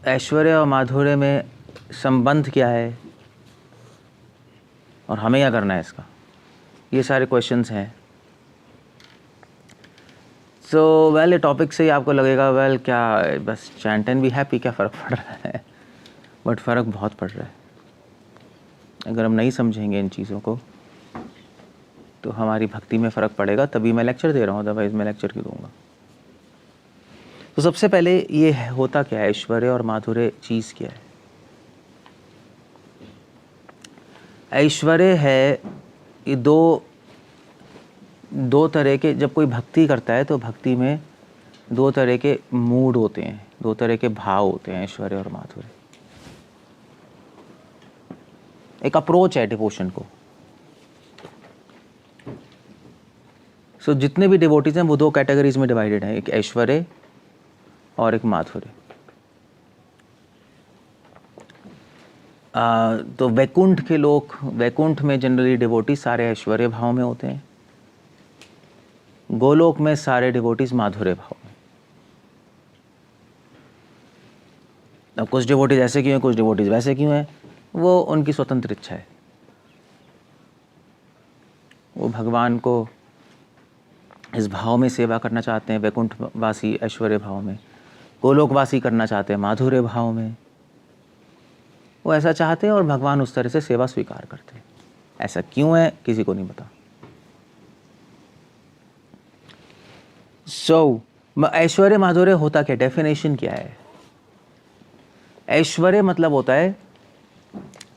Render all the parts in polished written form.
ऐश्वर्य और माधुर्य में संबंध क्या है और हमें क्या करना है इसका, ये सारे क्वेश्चंस हैं। सो वेल, ये टॉपिक से ही आपको लगेगा वेल क्या बस चैंट एंड बी हैप्पी, क्या फ़र्क पड़ रहा है। बट फ़र्क बहुत पड़ रहा है। अगर हम नहीं समझेंगे इन चीज़ों को तो हमारी भक्ति में फ़र्क पड़ेगा, तभी मैं लेक्चर दे रहा हूँ, अदरवाइज़ मैं लेक्चर क्यों दूँगा। तो सबसे पहले ये होता क्या है, ऐश्वर्य और माधुर्य चीज़ क्या है। ऐश्वर्य है ये दो तरह के, जब कोई भक्ति करता है तो भक्ति में दो तरह के मूड होते हैं, दो तरह के भाव होते हैं, ऐश्वर्य और माधुर्य। एक अप्रोच है डिवोशन को। सो जितने भी डिवोटीज हैं वो दो कैटेगरीज में डिवाइडेड हैं, एक ऐश्वर्य और एक माधुर्य। तो वैकुंठ के लोग, वैकुंठ में जनरली डिवोटीज सारे ऐश्वर्य भाव में होते हैं, गोलोक में सारे डिवोटीज माधुर्य भाव में। अब कुछ डिवोटीज ऐसे क्यों हैं, कुछ डिवोटीज वैसे क्यों हैं, वो उनकी स्वतंत्र इच्छा है। वो भगवान को इस भाव में सेवा करना चाहते हैं, वैकुंठवासी ऐश्वर्य भाव में, गोलोकवासी करना चाहते हैं माधुर्य भाव में। वो ऐसा चाहते हैं और भगवान उस तरह से सेवा स्वीकार करते हैं। ऐसा क्यों है किसी को नहीं पता। ऐश्वर्य माधुर्य होता क्या, डेफिनेशन क्या है। ऐश्वर्य मतलब होता है,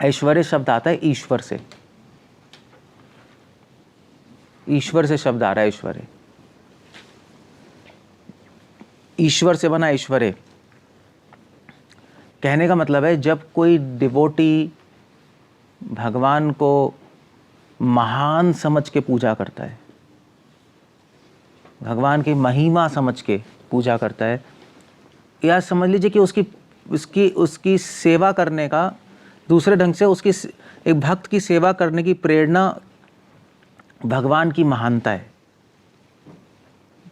ऐश्वर्य शब्द आता है ईश्वर से, ईश्वर से शब्द आ रहा है ऐश्वर्य, ईश्वर से बना ऐश्वर्य। कहने का मतलब है जब कोई डिवोटी भगवान को महान समझ के पूजा करता है, भगवान की महिमा समझ के पूजा करता है, या समझ लीजिए कि उसकी सेवा करने का, दूसरे ढंग से उसकी एक भक्त की सेवा करने की प्रेरणा भगवान की महानता है,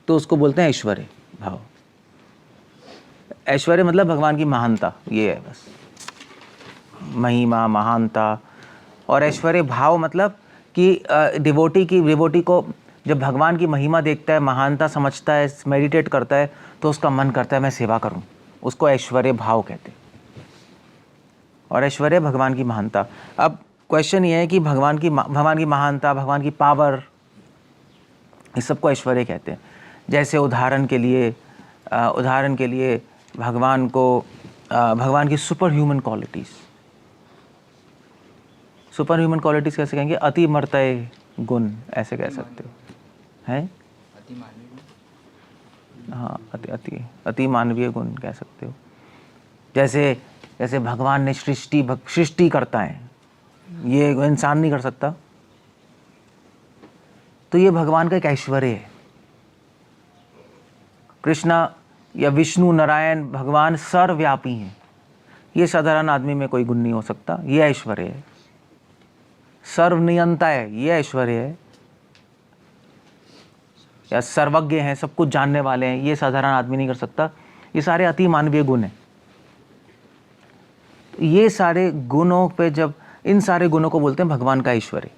तो उसको बोलते हैं ऐश्वर्य भाव। ऐश्वर्य मतलब भगवान की महानता, ये है बस, महिमा महानता। और ऐश्वर्य भाव मतलब कि डिवोटी को जब भगवान की महिमा देखता है, महानता समझता है, मेडिटेट करता है, तो उसका मन करता है मैं सेवा करूं, उसको ऐश्वर्य भाव कहते हैं। और ऐश्वर्य भगवान की महानता। अब क्वेश्चन ये है कि भगवान की महानता, भगवान की पावर, इस सबको ऐश्वर्य कहते हैं। जैसे उदाहरण के लिए भगवान की सुपर ह्यूमन क्वालिटीज़ कैसे कहेंगे, अति मर्त्य गुण ऐसे कह सकते हो, हैं? हाँ, अति मानवीय गुण कह सकते हो। जैसे भगवान ने सृष्टि करता है, ये इंसान नहीं कर सकता, तो ये भगवान का एक ऐश्वर्य है। कृष्णा या विष्णु नारायण भगवान सर्वव्यापी हैं, ये साधारण आदमी में कोई गुण नहीं हो सकता, ये ऐश्वर्य है। सर्वनियंता है, ये ऐश्वर्य है। या सर्वज्ञ हैं, सब कुछ जानने वाले हैं, ये साधारण आदमी नहीं कर सकता। ये सारे अति मानवीय गुण हैं। ये सारे गुणों पे जब, इन सारे गुणों को बोलते हैं भगवान का ऐश्वर्य।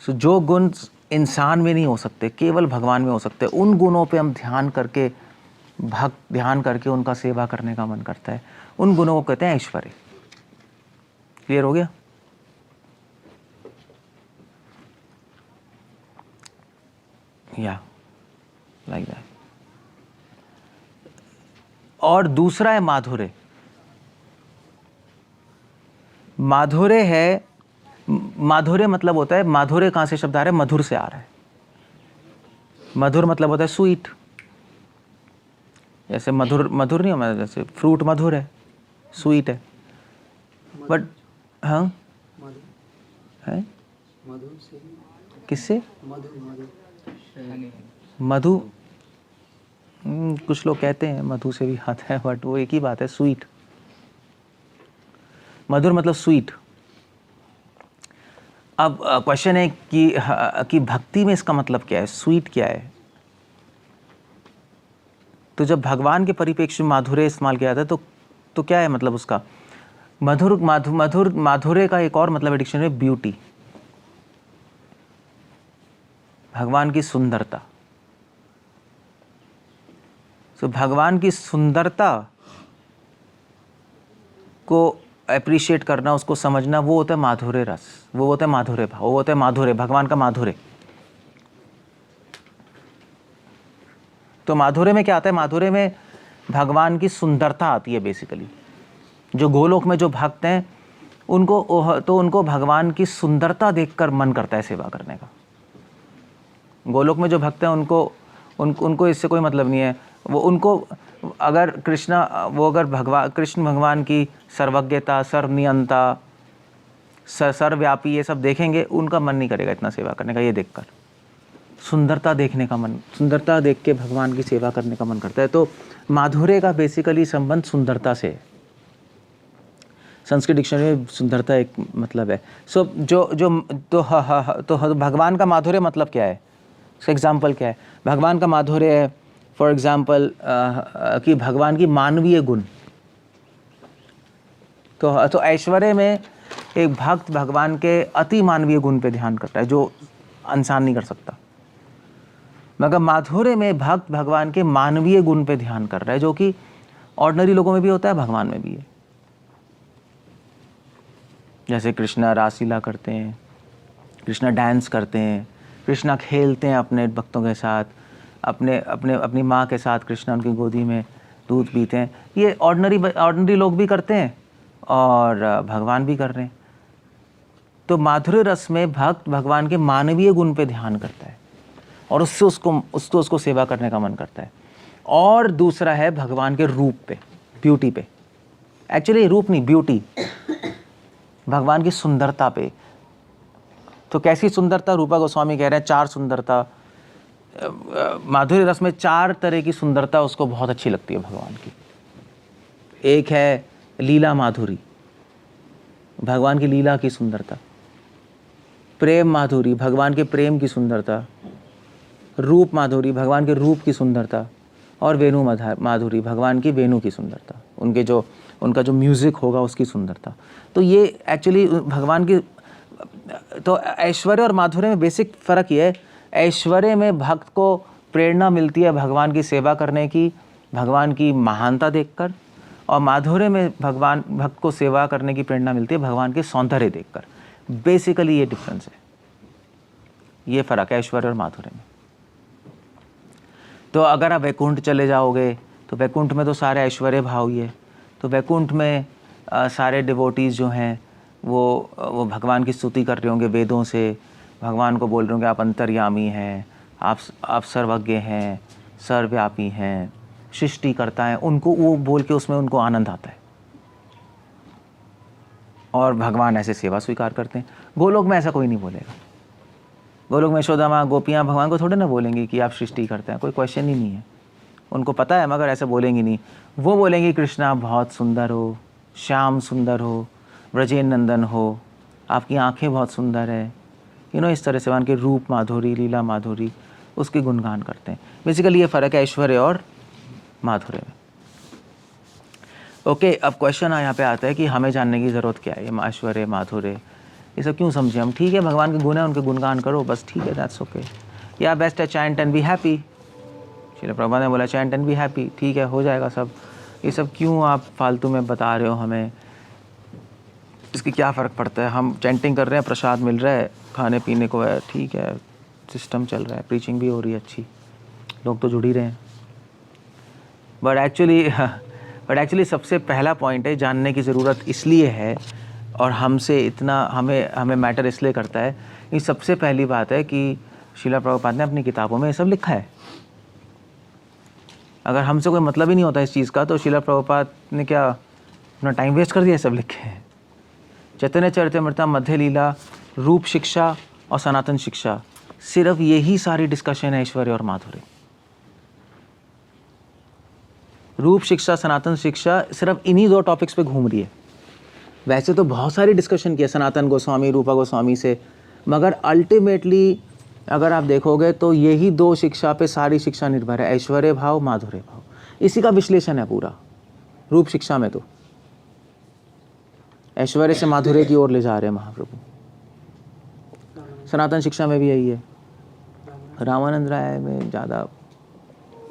जो गुण इंसान में नहीं हो सकते, केवल भगवान में हो सकते, उन गुणों पे हम ध्यान करके उनका सेवा करने का मन करता है, उन गुणों को कहते हैं ऐश्वर्य। क्लियर हो गया? या लाइक दैट। और दूसरा है माधुर्य। माधुर्य मतलब होता है, माधुर्य कहां से शब्द आ रहा है, मधुर से आ रहा है। मधुर मतलब होता है स्वीट। जैसे मधुर नहीं होता, जैसे फ्रूट मधुर है, स्वीट है। बट हाँ है, किससे मधु, कुछ लोग कहते हैं मधु से भी आता है, बट वो एक ही बात है, स्वीट। मधुर मतलब स्वीट। अब क्वेश्चन है कि भक्ति में इसका मतलब क्या है, स्वीट क्या है। तो जब भगवान के परिप्रेक्ष्य में माधुर्य इस्तेमाल किया जाता है तो क्या है मतलब उसका? माधुर्य का एक और मतलब है डिक्शनरी में ब्यूटी, भगवान की सुंदरता। तो भगवान की सुंदरता को अप्रिशिएट करना, उसको समझना, वो होता है माधुर्य रस, वो होता है माधुर्य भाव, वो होता है माधुर्य, भगवान का माधुर्य। तो माधुर्य में क्या आता है? माधुर्य में भगवान की सुंदरता आती है बेसिकली। जो गोलोक में जो भक्त हैं उनको भगवान की सुंदरता देखकर मन करता है सेवा करने का। गोलोक में जो भक्त हैं उनको इससे कोई मतलब नहीं है। वो उनको अगर कृष्ण भगवान की सर्वज्ञता, सर्वनियंता, सर्वव्यापी ये सब देखेंगे, उनका मन नहीं करेगा इतना सेवा करने का। ये देखकर सुंदरता देखने का मन, सुंदरता देख के भगवान की सेवा करने का मन करता है। तो माधुर्य का बेसिकली संबंध सुंदरता से है। संस्कृत डिक्शनरी में सुंदरता एक मतलब है। सो तो भगवान का माधुर्य मतलब क्या है? उसका एग्जाम्पल क्या है? भगवान का माधुर्य है फॉर एग्जाम्पल कि भगवान की मानवीय गुण। तो ऐश्वर्य में एक भक्त भगवान के अति मानवीय गुण पे ध्यान करता है जो इंसान नहीं कर सकता, मगर माधुर्य में भक्त भगवान के मानवीय गुण पे ध्यान कर रहा है, जो कि ऑर्डिनरी लोगों में भी होता है, भगवान में भी है। जैसे कृष्णा रासलीला करते हैं, कृष्णा डांस करते हैं, कृष्णा खेलते हैं अपने भक्तों के साथ, अपनी माँ के साथ कृष्णा उनकी गोदी में दूध पीते हैं। ये ऑर्डिनरी लोग भी करते हैं और भगवान भी कर रहे हैं। तो माधुर्य रस में भक्त भगवान के मानवीय गुण पे ध्यान करता है और उससे उसको सेवा करने का मन करता है। और दूसरा है भगवान के रूप पे, ब्यूटी पे। एक्चुअली रूप नहीं, ब्यूटी, भगवान की सुंदरता पे। तो कैसी सुंदरता? रूपा गोस्वामी कह रहे हैं 4 सुंदरता। माधुर्य रस में 4 तरह की सुंदरता उसको बहुत अच्छी लगती है भगवान की। एक है लीला माधुरी, भगवान की लीला की सुंदरता। प्रेम माधुरी, भगवान के प्रेम की सुंदरता। रूप माधुरी, भगवान के रूप की सुंदरता। और वेणु माधुरी, भगवान की वेणु की सुंदरता, उनका जो म्यूज़िक होगा उसकी सुंदरता। तो ये एक्चुअली भगवान की। तो ऐश्वर्य और माधुर्य में बेसिक फ़र्क ये है, ऐश्वर्य में भक्त को प्रेरणा मिलती है भगवान की सेवा करने की, भगवान की महानता देखकर, और माधुर्य में भक्त को सेवा करने की प्रेरणा मिलती है भगवान के सौंदर्य देखकर। बेसिकली ये डिफरेंस है, ये फ़र्क है ऐश्वर्य और माधुर्य में। तो अगर आप वैकुंठ चले जाओगे तो वैकुंठ में तो सारे ऐश्वर्य भाव ही है। तो वैकुंठ में सारे डिवोटीज़ जो हैं वो भगवान की स्तुति कर रहे होंगे वेदों से, भगवान को बोल रहे होंगे आप अंतर्यामी हैं, आप सर्वज्ञ हैं, सर्वव्यापी हैं, सृष्टि करता है। उनको वो बोल के उसमें उनको आनंद आता है और भगवान ऐसे सेवा स्वीकार करते हैं। गोलोक में ऐसा कोई नहीं बोलेगा। गोलोक में यशोदा माँ, गोपियाँ भगवान को थोड़े ना बोलेंगी कि आप सृष्टि करते हैं, कोई क्वेश्चन ही नहीं है। उनको पता है मगर ऐसा बोलेंगी नहीं। वो बोलेंगी कृष्णा बहुत सुंदर हो, श्याम सुंदर हो, ब्रजेन नंदन हो, आपकी आंखें बहुत सुंदर है, इस तरह से भगवान के रूप माधुरी, लीला माधुरी, उसके गुणगान करते हैं। बेसिकली ये फ़र्क है ऐश्वर्य और माधुर्य में। ओके, अब क्वेश्चन यहाँ पे आता है कि हमें जानने की ज़रूरत क्या है, ये ऐश्वर्य माधुर्य ये सब क्यों समझे हम? ठीक है, भगवान के गुण है, उनके गुणगान करो बस, ठीक है, दैट्स ओके। या बेस्ट है chant and be happy. Srila Prabhupada ने बोला चैंट एंड बी हैप्पी, ठीक है, हो जाएगा सब। ये सब क्यों आप फालतू में बता रहे हो हमें? इसकी क्या फ़र्क पड़ता है? हम चैंटिंग कर रहे हैं, प्रसाद मिल रहा है, खाने पीने को है, ठीक है, सिस्टम चल रहा है, प्रीचिंग भी हो रही है अच्छी, लोग तो जुड़ ही रहे हैं। बट एक्चुअली सबसे पहला पॉइंट है, जानने की ज़रूरत इसलिए है और हमसे इतना हमें मैटर इसलिए करता है कि सबसे पहली बात है कि श्रील प्रभुपाद ने अपनी किताबों में ये सब लिखा है। अगर हमसे कोई मतलब ही नहीं होता इस चीज़ का तो श्रील प्रभुपाद ने क्या अपना टाइम वेस्ट कर दिया? सब लिखे हैं। चैतन्य चरितमृत, मध्य लीला, रूप शिक्षा और सनातन शिक्षा, सिर्फ यही सारी डिस्कशन है ऐश्वर्य और माधुर्य। रूप शिक्षा, सनातन शिक्षा सिर्फ इन्हीं 2 टॉपिक्स पे घूम रही है। वैसे तो बहुत सारी डिस्कशन की है सनातन गोस्वामी, रूपा गोस्वामी से, मगर अल्टीमेटली अगर आप देखोगे तो यही 2 शिक्षा पे सारी शिक्षा निर्भर है, ऐश्वर्य भाव, माधुर्य भाव। इसी का विश्लेषण है पूरा रूप शिक्षा में। तो ऐश्वर्य से माधुर्य की ओर ले जा रहे हैं महाप्रभु। सनातन शिक्षा में भी यही है। रामानंद राय में ज़्यादा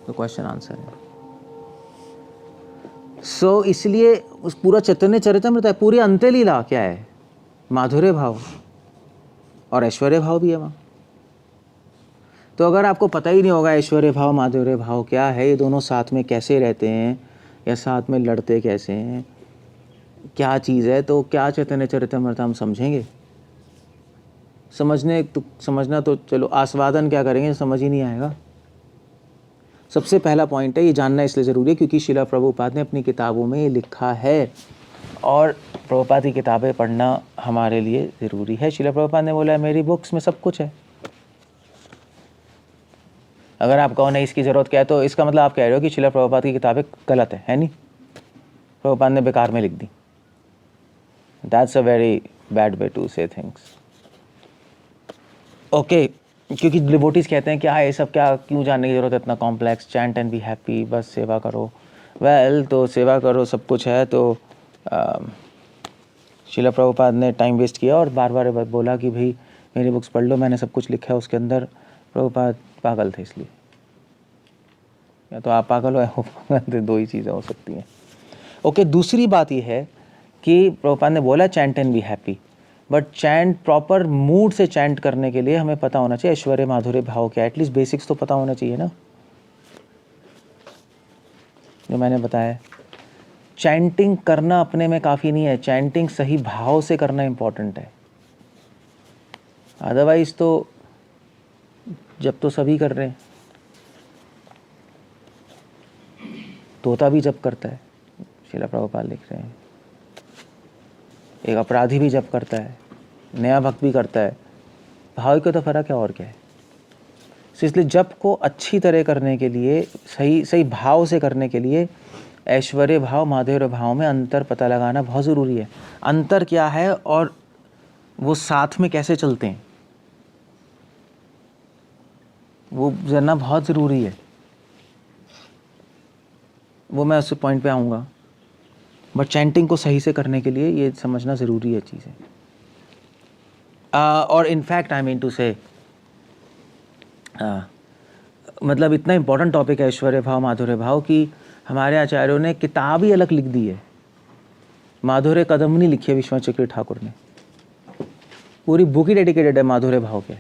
तो क्वेश्चन आंसर है। सो इसलिए उस पूरा चैतन्य चरितमृत है, पूरी अंत्यलीला क्या है? माधुर्य भाव और ऐश्वर्य भाव भी है वहाँ। तो अगर आपको पता ही नहीं होगा ऐश्वर्य भाव माधुर्य भाव क्या है, ये दोनों साथ में कैसे रहते हैं या साथ में लड़ते कैसे हैं, क्या चीज़ है, तो क्या चैतन्य चरितमृत हम समझेंगे? समझना तो चलो, आस्वादन क्या करेंगे, समझ ही नहीं आएगा। सबसे पहला पॉइंट है, ये जानना इसलिए ज़रूरी है क्योंकि श्रील प्रभुपाद ने अपनी किताबों में ये लिखा है और प्रभुपाद की किताबें पढ़ना हमारे लिए ज़रूरी है। श्रील प्रभुपाद ने बोला है मेरी बुक्स में सब कुछ है। अगर आप कहो नहीं इसकी ज़रूरत क्या है, तो इसका मतलब आप कह रहे हो कि श्रील प्रभुपाद की किताबें गलत है नहीं? प्रभुपाद ने बेकार में लिख दी। That's a very bad way to say things. Okay, क्योंकि डिवोटीज कहते हैं कि हाँ ये सब क्या, क्यों जानने की ज़रूरत है, इतना complex, chant and be happy, बस सेवा करो। वेल तो सेवा करो, सब कुछ है। तो श्रील प्रभुपाद ने टाइम वेस्ट किया और बार बार बोला कि भाई मेरी बुक्स पढ़ लो, मैंने सब कुछ लिखा है उसके अंदर। प्रभुपाद पागल थे इसलिए, या तो आप पागल हो या वो पागल थे, दो ही चीज़ें हो सकती हैं। ओके, दूसरी बात यह है कि प्रभुपाद ने बोला chant and be happy, but chant proper mood से चैंट करने के लिए हमें पता होना चाहिए ऐश्वर्य माधुर्य भाव क्या है। एटलीस्ट बेसिक्स तो पता होना चाहिए ना, जो मैंने बताया। चैंटिंग करना अपने में काफ़ी नहीं है, चैंटिंग सही भाव से करना इम्पॉर्टेंट है। अदरवाइज तो जब तो सभी कर रहे हैं, तोता भी जप करता है, श्रील प्रभुपाद लिख रहे हैं। एक अपराधी भी जप करता है, नया भक्त भी करता है। भाव का तो फर्क है और क्या है। इसलिए जप को अच्छी तरह करने के लिए, सही भाव से करने के लिए ऐश्वर्य भाव माधुर्य भाव में अंतर पता लगाना बहुत ज़रूरी है। अंतर क्या है और वो साथ में कैसे चलते हैं, वो जानना बहुत ज़रूरी है। वो मैं उस पॉइंट पे आऊँगा, बट चैंटिंग को सही से करने के लिए ये समझना ज़रूरी है चीज़ें। और इनफैक्ट आई मीन टू से, मतलब इतना इम्पोर्टेंट टॉपिक है ऐश्वर्य भाव माधुर्य भाव कि हमारे आचार्यों ने किताब ही अलग लिख दी है। माधुर्य कदम्बनी लिखी है विश्वनाथ चक्रवर्ती ठाकुर ने, पूरी बुक ही डेडिकेटेड है माधुर्य भाव के।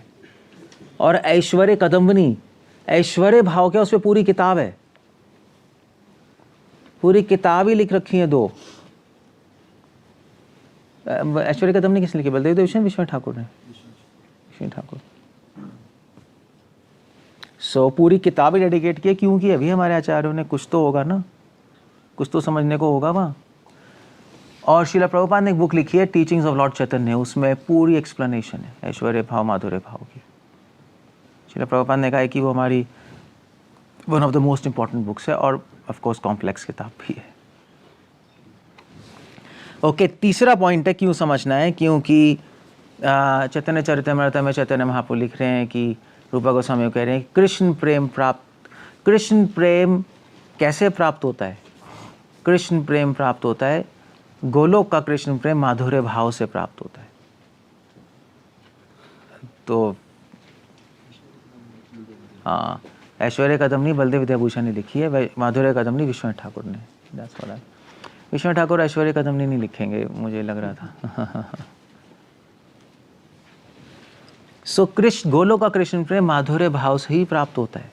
और ऐश्वर्य कदम्बनी, ऐश्वर्य भाव के, उस पर पूरी किताब है, पूरी किताब ही लिख रखी है दो। ऐश्वर्य कदम्बनी किसने लिखी? बलदेव देव विश्वनाथ ठाकुर ने, विश्वनाथ ठाकुर। सो पूरी किताब ही डेडिकेट की। क्योंकि अभी हमारे आचार्यों ने, कुछ तो होगा ना, कुछ तो समझने को होगा वहाँ। और श्रील प्रभुपाद ने एक बुक लिखी है टीचिंग्स ऑफ लॉर्ड चैतन्य, उसमें पूरी एक्सप्लेनेशन है ऐश्वर्य भाव माधुर्य भाव की। श्रील प्रभुपाद ने कहा है कि वो हमारी one of the most important books है और ऑफ कोर्स कॉम्प्लेक्स किताब भी है। ओके, तीसरा पॉइंट है क्यों समझना है, क्योंकि चैतन्य चरितमृत में चैतन्य महाप्रभु लिख रहे हैं कि रूपा गोस्वामी कह रहे हैं कृष्ण प्रेम प्राप्त, कृष्ण प्रेम कैसे प्राप्त होता है? कृष्ण प्रेम प्राप्त होता है, गोलोक का कृष्ण प्रेम माधुर्य भाव से प्राप्त होता है। तो हाँ, ऐश्वर्य कदम्बनी बलदेव विद्याभूषण ने लिखी है, माधुर्य कदम्बनी विश्वनाथ ठाकुर ने। That's what. विश्वनाथ ठाकुर ऐश्वर्य कदम्बनी नहीं लिखेंगे, मुझे लग रहा था। सो कृष्ण, गोलोक का कृष्ण प्रेम माधुर्य भाव से ही प्राप्त होता है।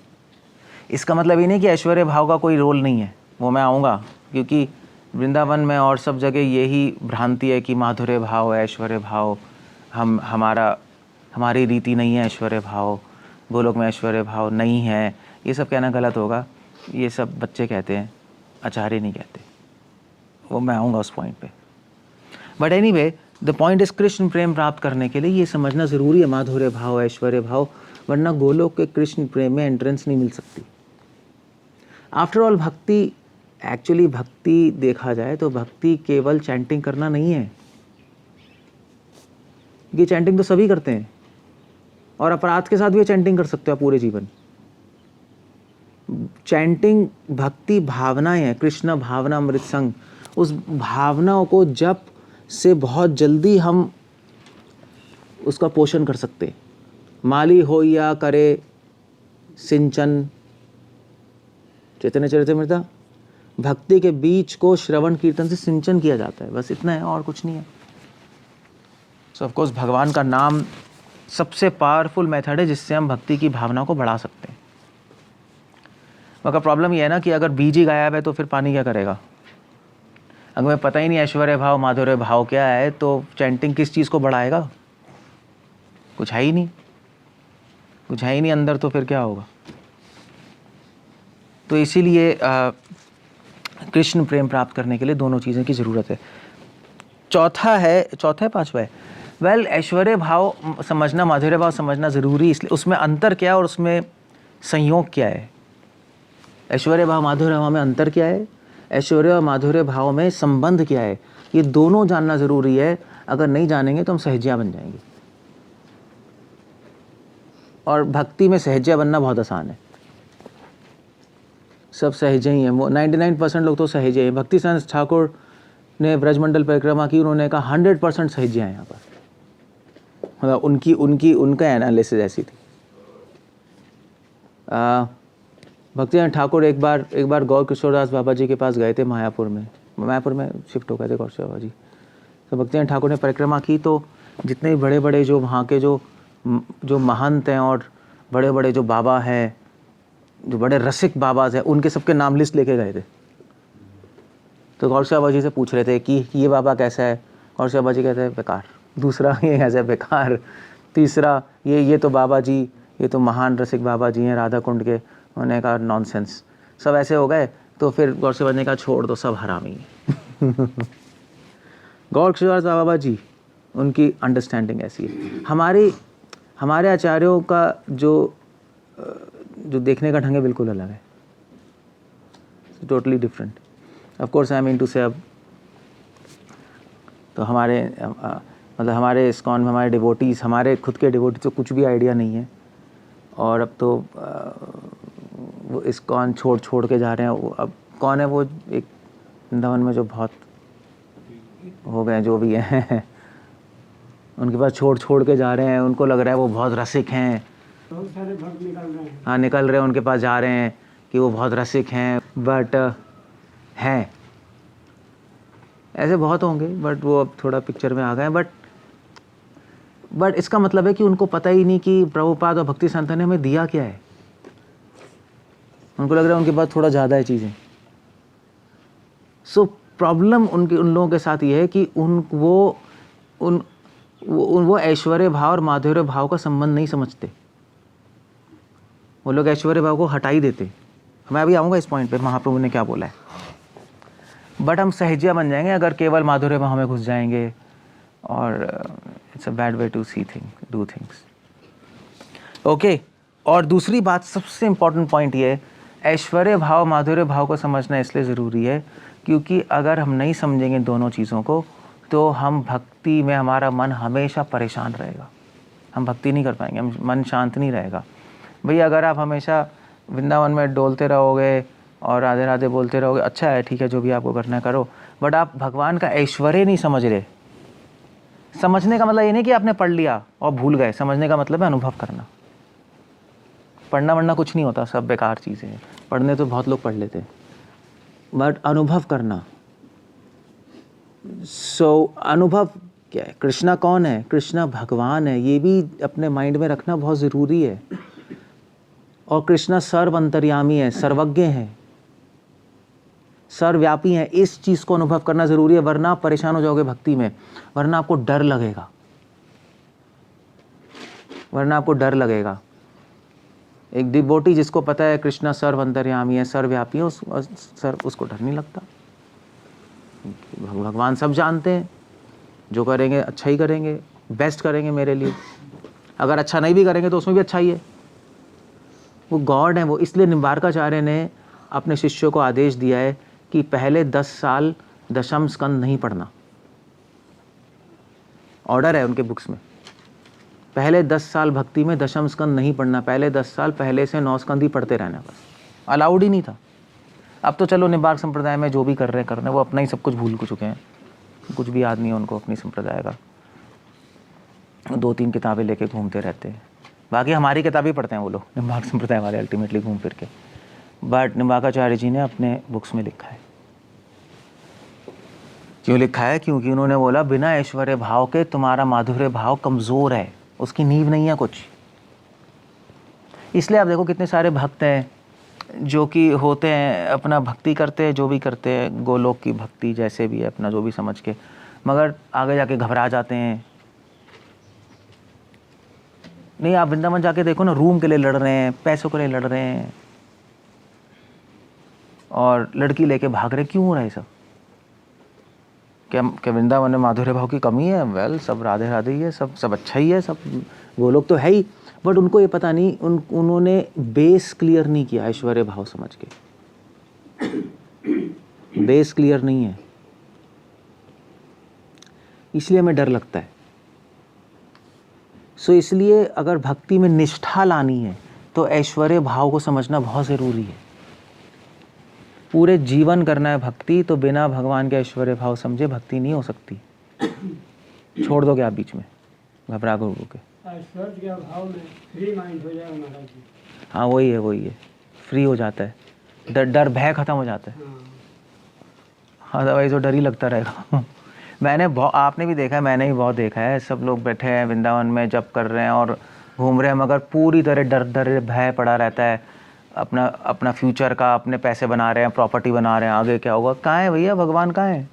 इसका मतलब ये नहीं कि ऐश्वर्य भाव का कोई रोल नहीं है, वो मैं आऊँगा, क्योंकि वृंदावन में और सब जगह यही भ्रांति है कि माधुर्य भाव है, ऐश्वर्य भाव हमारी रीति नहीं है, ऐश्वर्य भाव गोलोक में ऐश्वर्य भाव नहीं है। ये सब कहना गलत होगा, ये सब बच्चे कहते हैं, आचार्य नहीं कहते। वो मैं आऊँगा उस पॉइंट पे। But anyway the point is Krishna प्रेम प्राप्त करने के लिए ये समझना ज़रूरी है माधुर्य भाव ऐश्वर्य भाव, वरना गोलोक के कृष्ण प्रेम में एंट्रेंस नहीं मिल सकती। आफ्टर ऑल भक्ति, एक्चुअली भक्ति देखा जाए तो भक्ति केवल चैंटिंग करना नहीं है। ये चैंटिंग तो सभी करते हैं और अपराध के साथ भी चैंटिंग कर सकते हो पूरे जीवन। चैंटिंग भक्ति भावनाएं हैं, कृष्ण भावना अमृत संग, उस भावनाओं को जप से बहुत जल्दी हम उसका पोषण कर सकते हैं। माली हो या करे सिंचन, चैतन्य चरितमृत, भक्ति के बीच को श्रवण कीर्तन से सिंचन किया जाता है, बस इतना है और कुछ नहीं है। सो ऑफ कोर्स भगवान का नाम सबसे पावरफुल मेथड है जिससे हम भक्ति की भावना को बढ़ा सकते हैं। मगर प्रॉब्लम ये है ना कि अगर बीज ही गायब है तो फिर पानी क्या करेगा। अगर मैं पता ही नहीं ऐश्वर्य भाव माधुर्य भाव क्या है तो चैंटिंग किस चीज़ को बढ़ाएगा, कुछ है ही नहीं, कुछ है ही नहीं अंदर, तो फिर क्या होगा। तो इसीलिए कृष्ण प्रेम प्राप्त करने के लिए दोनों चीज़ों की ज़रूरत है। चौथा है पांचवा है, वेल ऐश्वर्य भाव समझना माधुर्य भाव समझना ज़रूरी, इसलिए उसमें अंतर क्या है और उसमें संयोग क्या है। ऐश्वर्य भाव माधुर्य भाव में अंतर क्या है, ऐश्वर्य और माधुर्य भाव में संबंध क्या है, ये दोनों जानना ज़रूरी है। अगर नहीं जानेंगे तो हम सहजिया बन जाएंगे, और भक्ति में सहजिया बनना बहुत आसान है। सब सहजे ही हैं, 99% लोग तो सहजे हैं। भक्ति सिद्धांत ठाकुर ने ब्रजमंडल परिक्रमा की, उन्होंने कहा 100% सहजे हैं यहाँ पर, मतलब उनका एनालिसिस ऐसी थी। भक्ति सिद्धांत ठाकुर एक बार गौर किशोरदास बाबा जी के पास गए थे, मायापुर में शिफ्ट हो गए थे गौर किशोर बाबा जी। तो भक्ति सिद्धांत ठाकुर ने परिक्रमा की, तो जितने बड़े बड़े जो वहाँ के जो महंत हैं और बड़े बड़े जो बाबा हैं, जो बड़े रसिक बाबाज हैं, उनके सबके नाम लिस्ट लेके गए थे। तो गौर बाबा जी से पूछ रहे थे कि ये बाबा कैसा है। गौर बाबा जी कहते हैं बेकार, दूसरा ये कैसा है बेकार, तीसरा ये तो बाबा जी, ये तो महान रसिक बाबा जी हैं राधा कुंड के। उन्होंने कहा नॉनसेंस, सब ऐसे हो गए। तो फिर गौर बाबा ने कहा छोड़ दो, सब हरामी हैं। गौर किशोर बाबा जी, उनकी अंडरस्टैंडिंग ऐसी है। हमारे आचार्यों का जो देखने का ढंग है बिल्कुल अलग है, totally different. Of course I mean to say, अब तो हमारे इस्कॉन में हमारे डिवोटीज़, हमारे खुद के डिवोटीज़ को कुछ भी आइडिया नहीं है, और अब तो वो इस्कॉन छोड़ के जा रहे हैं। अब कौन है वो, एक वृंदावन में जो बहुत हो गए जो भी हैं, उनके पास छोड़ के जा रहे हैं, उनको लग रहा है वो बहुत रसिक हैं, बहुत सारे भक्त निकल रहे हैं। हाँ निकल रहे हैं, उनके पास जा रहे हैं कि वो बहुत रसिक हैं, बट हैं ऐसे बहुत होंगे, बट वो अब थोड़ा पिक्चर में आ गए। बट इसका मतलब है कि उनको पता ही नहीं कि प्रभुपाद और भक्ति संत ने हमें दिया क्या है। उनको लग रहा है उनके पास थोड़ा ज़्यादा है चीज़ें। सो प्रॉब्लम उन लोगों के साथ ये है कि वो ऐश्वर्य भाव और माधुर्य भाव का संबंध नहीं समझते। वो लोग ऐश्वर्य भाव को हटा ही देते। मैं अभी आऊँगा इस पॉइंट पे, महाप्रभु ने क्या बोला है। बट हम सहजिया बन जाएंगे अगर केवल माधुर्य भाव में घुस जाएंगे, और it's a bad way to do things. Okay, और दूसरी बात, सबसे इम्पॉर्टेंट पॉइंट ये है, ऐश्वर्य भाव माधुर्य भाव को समझना इसलिए ज़रूरी है क्योंकि अगर हम नहीं समझेंगे दोनों चीज़ों को तो हम भक्ति में हमारा मन हमेशा परेशान रहेगा, हम भक्ति नहीं कर पाएंगे, हम मन शांत नहीं रहेगा। भैया अगर आप हमेशा वृंदावन में डोलते रहोगे और राधे राधे बोलते रहोगे, अच्छा है, ठीक है, जो भी आपको करना है करो, बट आप भगवान का ऐश्वर्य नहीं समझ रहे। समझने का मतलब ये नहीं कि आपने पढ़ लिया और भूल गए, समझने का मतलब है अनुभव करना। पढ़ना वढ़ना कुछ नहीं होता, सब बेकार चीज़ें हैं। पढ़ने तो बहुत लोग पढ़ लेते हैं, बट अनुभव करना। अनुभव क्या है, कृष्णा कौन है, कृष्णा भगवान है, ये भी अपने माइंड में रखना बहुत ज़रूरी है। और कृष्णा सर्व अंतर्यामी है, सर्वज्ञ है, सर्वव्यापी है। इस चीज़ को अनुभव करना ज़रूरी है, वरना आप परेशान हो जाओगे भक्ति में, वरना आपको डर लगेगा। एक डिवोटी जिसको पता है कृष्णा सर्व अंतर्यामी है, सर्वव्यापी है, उसको डर नहीं लगता। भगवान सब जानते हैं, जो करेंगे अच्छा ही करेंगे, बेस्ट करेंगे मेरे लिए। अगर अच्छा नहीं भी करेंगे तो उसमें भी अच्छा ही है। वो गॉड है वो। इसलिए निम्बारकाचार्य ने अपने शिष्यों को आदेश दिया है कि पहले 10 साल दशम स्कंद नहीं पढ़ना। ऑर्डर है उनके बुक्स में, पहले 10 साल भक्ति में दशम स्कंद नहीं पढ़ना, पहले 10 साल पहले से 9 स्कंद ही पढ़ते रहना बस। अलाउड ही नहीं था। अब तो चलो निम्बार्क संप्रदाय में जो भी कर रहे हैं वो अपना ही सब कुछ भूल चुके हैं, कुछ भी याद नहीं है उनको अपनी संप्रदाय का। 2-3 किताबें लेके घूमते रहते हैं, बाकी हमारी किताबें पढ़ते हैं वो लोग, निम्बार्क संप्रदाय वाले अल्टीमेटली घूम फिर के। बट निम्बार्काचार्य जी ने अपने बुक्स में लिखा है। क्यों लिखा है? क्योंकि उन्होंने बोला बिना ऐश्वर्य भाव के तुम्हारा माधुर्य भाव कमज़ोर है, उसकी नींव नहीं है कुछ। इसलिए आप देखो कितने सारे भक्त हैं जो कि होते हैं, अपना भक्ति करते हैं, जो भी करते हैं, गोलोक की भक्ति जैसे भी है अपना जो भी समझ के, मगर आगे जाके घबरा जाते हैं। नहीं, आप वृंदावन जाके देखो ना, रूम के लिए लड़ रहे हैं, पैसों के लिए लड़ रहे हैं और लड़की लेके भाग रहे। क्यों हो रहा है सब? क्या वृंदावन में माधुर्य भाव की कमी है? वेल, सब राधे राधे ही है, सब अच्छा ही है, सब गोलोक तो है ही। बट उनको ये पता नहीं, उन्होंने बेस क्लियर नहीं किया ऐश्वर्य भाव समझ के। बेस क्लियर नहीं है, इसलिए हमें डर लगता है। सो इसलिए अगर भक्ति में निष्ठा लानी है तो ऐश्वर्य भाव को समझना बहुत ज़रूरी है। पूरे जीवन करना है भक्ति, तो बिना भगवान के ऐश्वर्य भाव समझे भक्ति नहीं हो सकती। छोड़ दोगे आप बीच में, घबरा के। ऐश्वर्य के अभाव में फ्री माइंड हो जाएगा महाराज जी। हाँ, वही है, फ्री हो जाता है, डर भय खत्म हो जाता है। हाँ, अदरवाइज तो डर ही लगता रहेगा। आपने भी देखा है, मैंने भी बहुत देखा है, सब लोग बैठे हैं वृंदावन में जप कर रहे हैं और घूम रहे हैं, मगर पूरी तरह डर भय पड़ा रहता है अपना फ्यूचर का। अपने पैसे बना रहे हैं, प्रॉपर्टी बना रहे हैं, आगे क्या होगा। कहाँ है भैया भगवान? कहाँ है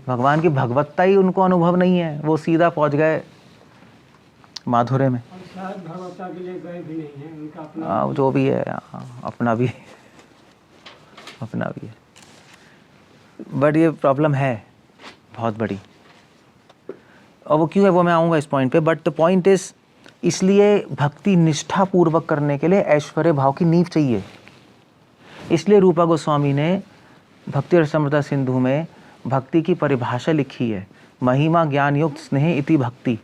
भगवान? की भगवत्ता ही उनको अनुभव नहीं है, वो सीधा पहुंच गए माधुर्य में। और शायद भगवत्ता के लिए गए भी नहीं है, उनका अपना जो भी है, अपना भी है। बट ये प्रॉब्लम है बहुत बड़ी, और वो क्यों है वो मैं आऊँगा इस पॉइंट पे। बट द पॉइंट इज, इसलिए भक्ति निष्ठा पूर्वक करने के लिए ऐश्वर्य भाव की नींव चाहिए। इसलिए रूपा गोस्वामी ने भक्ति रसामृता सिंधु में भक्ति की परिभाषा लिखी है, महिमा ज्ञान युक्त स्नेह इति भक्ति,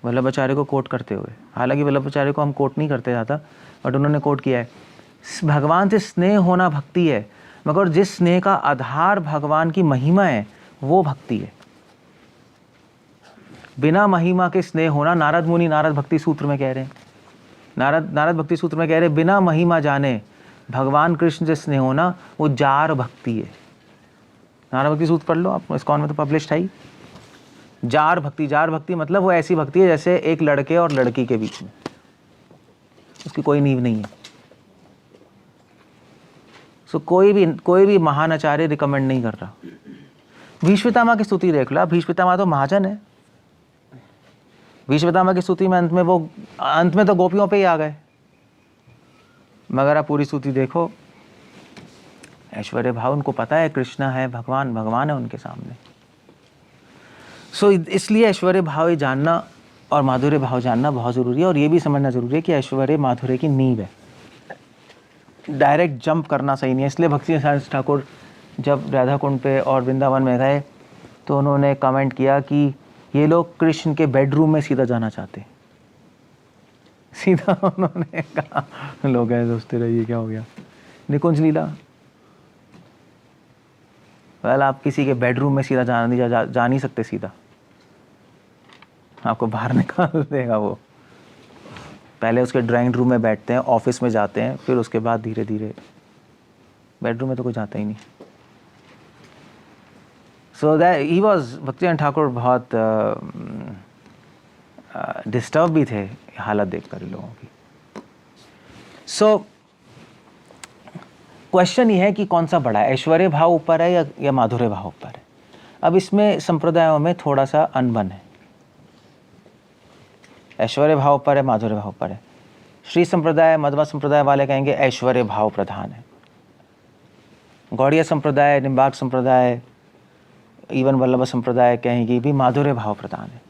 वल्लभाचार्य को कोट करते हुए। हालांकि वल्लभाचार्य को हम कोट नहीं करते ज़्यादा, बट उन्होंने कोट किया है, भगवान से स्नेह होना भक्ति है, मगर जिस स्नेह का आधार भगवान की महिमा है वो भक्ति है। बिना महिमा के स्नेह होना, नारद मुनि नारद भक्ति सूत्र में कह रहे हैं, नारद भक्ति सूत्र में कह रहे हैं, बिना महिमा जाने भगवान कृष्ण से स्नेह होना वो जार भक्ति है। नारद भक्ति सूत्र पढ़ लो आप, इस्कॉन में तो पब्लिश्ड है ही। जार भक्ति मतलब वो ऐसी भक्ति है जैसे एक लड़के और लड़की के बीच में, उसकी कोई नींव नहीं है। सो कोई भी महान आचार्य रिकमेंड नहीं कर रहा। भीष्म पितामह की स्तुति देख लो, भीष्म पितामह तो महाजन है। भीष्म पितामह की स्तुति में अंत में तो गोपियों पे ही आ गए, मगर आप पूरी स्तुति देखो, ऐश्वर्य भाव उनको पता है कृष्णा है, भगवान है उनके सामने। सो इसलिए ऐश्वर्य भाव जानना और माधुर्य भाव जानना बहुत ज़रूरी है, और ये भी समझना ज़रूरी है कि ऐश्वर्य माधुर्य की नींव है। डायरेक्ट जंप करना सही नहीं है। इसलिए भक्ति नारायण ठाकुर जब राधा कुंड पे और वृंदावन में गए तो उन्होंने कमेंट किया कि ये लोग कृष्ण के बेडरूम में सीधा जाना चाहते हैं। सीधा उन्होंने कहा, लोग ऐसे सोचते रहिए क्या हो गया, निकुंज लीला। वेल, आप किसी के बेडरूम में सीधा जा नहीं सकते, सीधा आपको बाहर निकाल देगा वो। पहले उसके ड्राइंग रूम में बैठते हैं, ऑफिस में जाते हैं, फिर उसके बाद धीरे धीरे, बेडरूम में तो कोई जाता ही नहीं। So that he was, Bhaktinarayan Thakur बहुत डिस्टर्ब भी थे हालत देखकर लोगों की। सो क्वेश्चन ये है कि कौन सा बड़ा है, ऐश्वर्य भाव ऊपर है या माधुर्य भाव ऊपर है। अब इसमें संप्रदायों में थोड़ा सा अनबन है, ऐश्वर्य भाव ऊपर है, माधुर्य भाव ऊपर है। श्री संप्रदाय, मध्व संप्रदाय वाले कहेंगे ऐश्वर्य भाव प्रधान है। गौड़िया संप्रदाय, निम्बार्क संप्रदाय, इवन वल्लभ संप्रदाय कहेंगे भी माधुर्य भाव प्रधान है।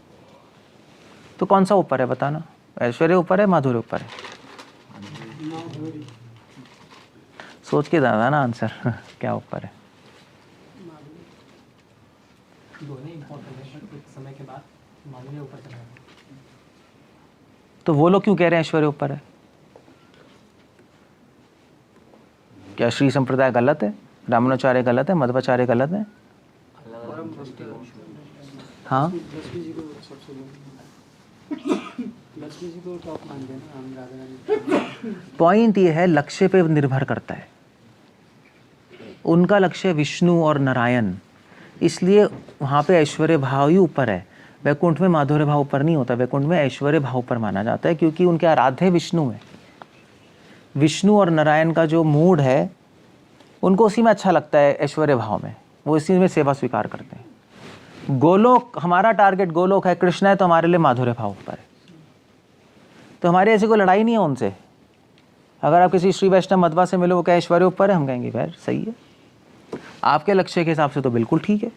तो कौन सा ऊपर है बताना, ऐश्वर्य ऊपर है, माधुर्य ऊपर है? सोच के दादा ना आंसर क्या ऊपर है। दोनों इंपॉर्टेंट है, पर कुछ समय के बाद माधुर्य ऊपर चला जाएगा। तो वो लोग क्यों कह रहे हैं ऐश्वर्य ऊपर है? क्या श्री संप्रदाय गलत है, रामानुचार्य गलत है, मध्वाचार्य गलत है? हाँ, लक्ष्मी जी को सबसे लक्ष्मी जी को टॉप मानते हैं ना हम राधा रानी। पॉइंट ये है, लक्ष्य पे निर्भर करता है। उनका लक्ष्य विष्णु और नारायण, इसलिए वहाँ पे ऐश्वर्य भाव ही ऊपर है। वैकुंठ में माधुर्य भाव ऊपर नहीं होता, वैकुंठ में ऐश्वर्य भाव पर माना जाता है, क्योंकि उनके आराध्य विष्णु है। विष्णु और नारायण का जो मूड है उनको उसी में अच्छा लगता है, ऐश्वर्य भाव में, वो इसी में सेवा स्वीकार करते हैं। गोलोक, हमारा टारगेट गोलोक है, कृष्ण है, तो हमारे लिए माधुर्य भाव ऊपर है। तो हमारी ऐसी कोई लड़ाई नहीं है उनसे। अगर आप किसी श्री वैष्णव मध्वा से मिलो, वो क्या ऐश्वर्य ऊपर है, हम कहेंगे यार सही है, आपके लक्ष्य के हिसाब से तो बिल्कुल ठीक है,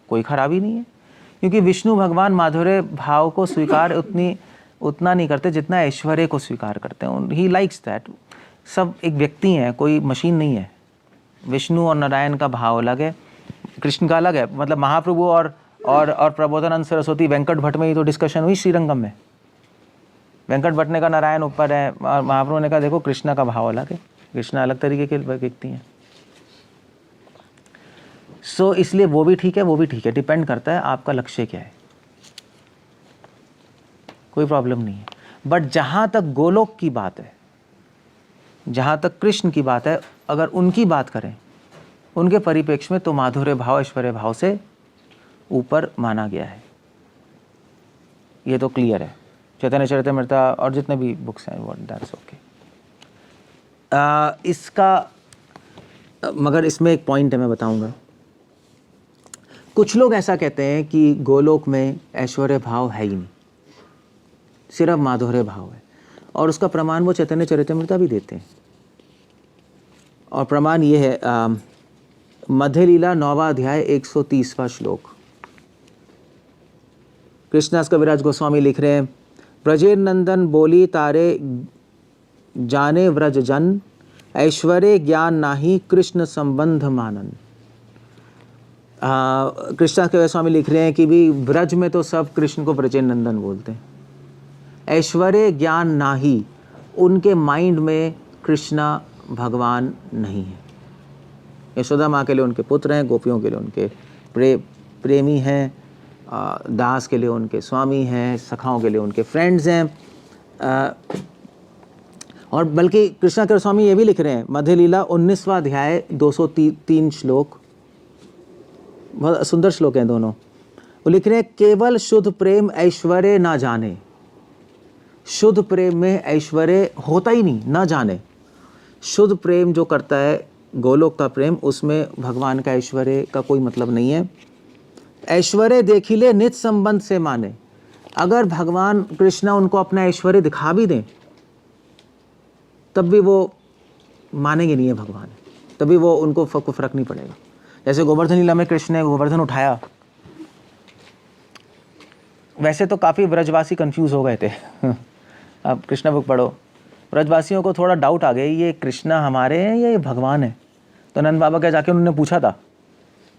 कोई खराबी नहीं है। क्योंकि विष्णु भगवान माधुर्य भाव को स्वीकार उतना नहीं करते जितना ऐश्वर्य को स्वीकार करते हैं। He likes that. सब एक व्यक्ति हैं, कोई मशीन नहीं है। विष्णु और नारायण का भाव अलग है, कृष्ण का अलग है। मतलब महाप्रभु और प्रबोधानंद सरस्वती वेंकट भट्ट में ही तो डिस्कशन हुई श्रीरंगम में। वेंकट भट्ट ने कहा नारायण ऊपर है, और महाप्रभु ने कहा देखो कृष्ण का भाव अलग है, कृष्ण अलग तरीके के व्यक्ति हैं। सो इसलिए वो भी ठीक है, वो भी ठीक है, डिपेंड करता है आपका लक्ष्य क्या है, कोई प्रॉब्लम नहीं है। बट जहाँ तक गोलोक की बात है, जहाँ तक कृष्ण की बात है, अगर उनकी बात करें उनके परिप्रेक्ष्य में, तो माधुर्य भाव ऐश्वर्य भाव से ऊपर माना गया है। ये तो क्लियर है। चैतन्य चरितमृता और जितने भी बुक्स हैं, वो दैट्स ओके। इसका मगर इसमें एक पॉइंट है, मैं बताऊंगा। कुछ लोग ऐसा कहते हैं कि गोलोक में ऐश्वर्य भाव है ही नहीं, सिर्फ माधुर्य भाव है, और उसका प्रमाण वो चैतन्य चरितमृता भी देते हैं। और प्रमाण ये है, मध्य लीला 9वां अध्याय 130वां श्लोक। कृष्णदास कविराज गोस्वामी लिख रहे हैं, ब्रजेर नंदन बोली तारे जाने व्रज जन, ऐश्वर्य ज्ञान नाही कृष्ण संबंध मानन। कृष्णदास कविराज गोस्वामी लिख रहे हैं कि भी ब्रज में तो सब कृष्ण को ब्रजेर नंदन बोलते हैं, ऐश्वर्य ज्ञान नाही, उनके माइंड में कृष्णा भगवान नहीं है। यशोदा माँ के लिए उनके पुत्र हैं, गोपियों के लिए उनके प्रेमी हैं, दास के लिए उनके स्वामी हैं, सखाओं के लिए उनके फ्रेंड्स हैं। और बल्कि कृष्णा के स्वामी ये भी लिख रहे हैं, मध्य लीला 19वां अध्याय 203 श्लोक, बहुत सुंदर श्लोक हैं दोनों। वो लिख रहे हैं, केवल शुद्ध प्रेम ऐश्वर्य ना जाने। शुद्ध प्रेम में ऐश्वर्य होता ही नहीं, ना जाने। शुद्ध प्रेम जो करता है, गोलोक का प्रेम, उसमें भगवान का ऐश्वर्य का कोई मतलब नहीं है। ऐश्वर्य देखिले नित संबंध से माने। अगर भगवान कृष्णा उनको अपना ऐश्वर्य दिखा भी दें, तब भी वो मानेंगे नहीं है भगवान, तभी वो उनको फर्क नहीं पड़ेगा। जैसे गोवर्धन लीला में कृष्ण ने गोवर्धन उठाया, वैसे तो काफ़ी ब्रजवासी कंफ्यूज हो गए थे। अब कृष्णा बुक पढ़ो, ब्रजवासियों को थोड़ा डाउट आ गया, ये कृष्णा हमारे हैं या ये भगवान है। तो नंद बाबा के जाके उन्होंने पूछा था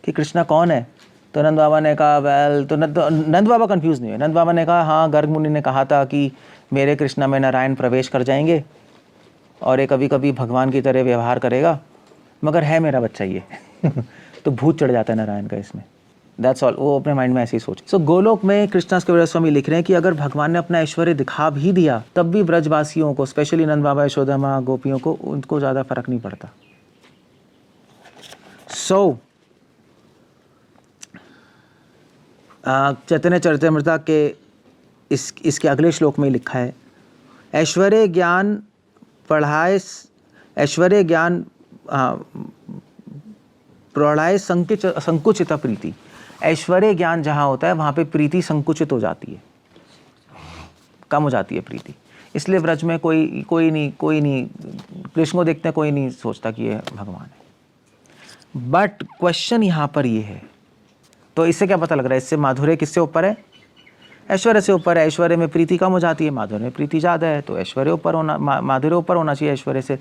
कि कृष्णा कौन है, तो नंद बाबा ने कहा वेल, तो नंद बाबा कंफ्यूज नहीं हुए। नंद बाबा ने कहा हाँ, गर्ग मुनि ने कहा था कि मेरे कृष्णा में नारायण प्रवेश कर जाएंगे और ये कभी कभी भगवान की तरह व्यवहार करेगा, मगर है मेरा बच्चा ये। तो भूत चढ़ जाता है नारायण का इसमें, दैट्स ऑल। वो अपने माइंड में ऐसे ही सोचे। सो गोलोक में कृष्णदास कविराज स्वामी लिख रहे हैं कि अगर भगवान ने अपना ऐश्वर्य दिखा भी दिया, तब भी ब्रजवासियों को, स्पेशली नंद बाबा, यशोदा माँ, गोपियों को, उनको ज़्यादा फर्क नहीं पड़ता। सो चैतन्य चरितमृता के इसके अगले श्लोक में लिखा है, ऐश्वर्य ज्ञान पढ़ाए, ऐश्वर्य ज्ञान प्रौढ़ाए संकुचित प्रीति। ऐश्वर्य ज्ञान जहाँ होता है वहाँ पे प्रीति संकुचित हो जाती है, कम हो जाती है प्रीति। इसलिए व्रज में कोई नहीं कृष्ण को देखते हैं, कोई नहीं सोचता कि ये भगवान है। बट क्वेश्चन यहाँ पर ये है, तो इससे क्या पता लग रहा है, इससे माधुर्य किससे ऊपर है? ऐश्वर्य से ऊपर है। ऐश्वर्य में प्रीति कम हो जाती है, माधुर्य में प्रीति ज़्यादा है, तो ऐश्वर्य ऊपर होना, माधुर्य ऊपर होना चाहिए ऐश्वर्य से।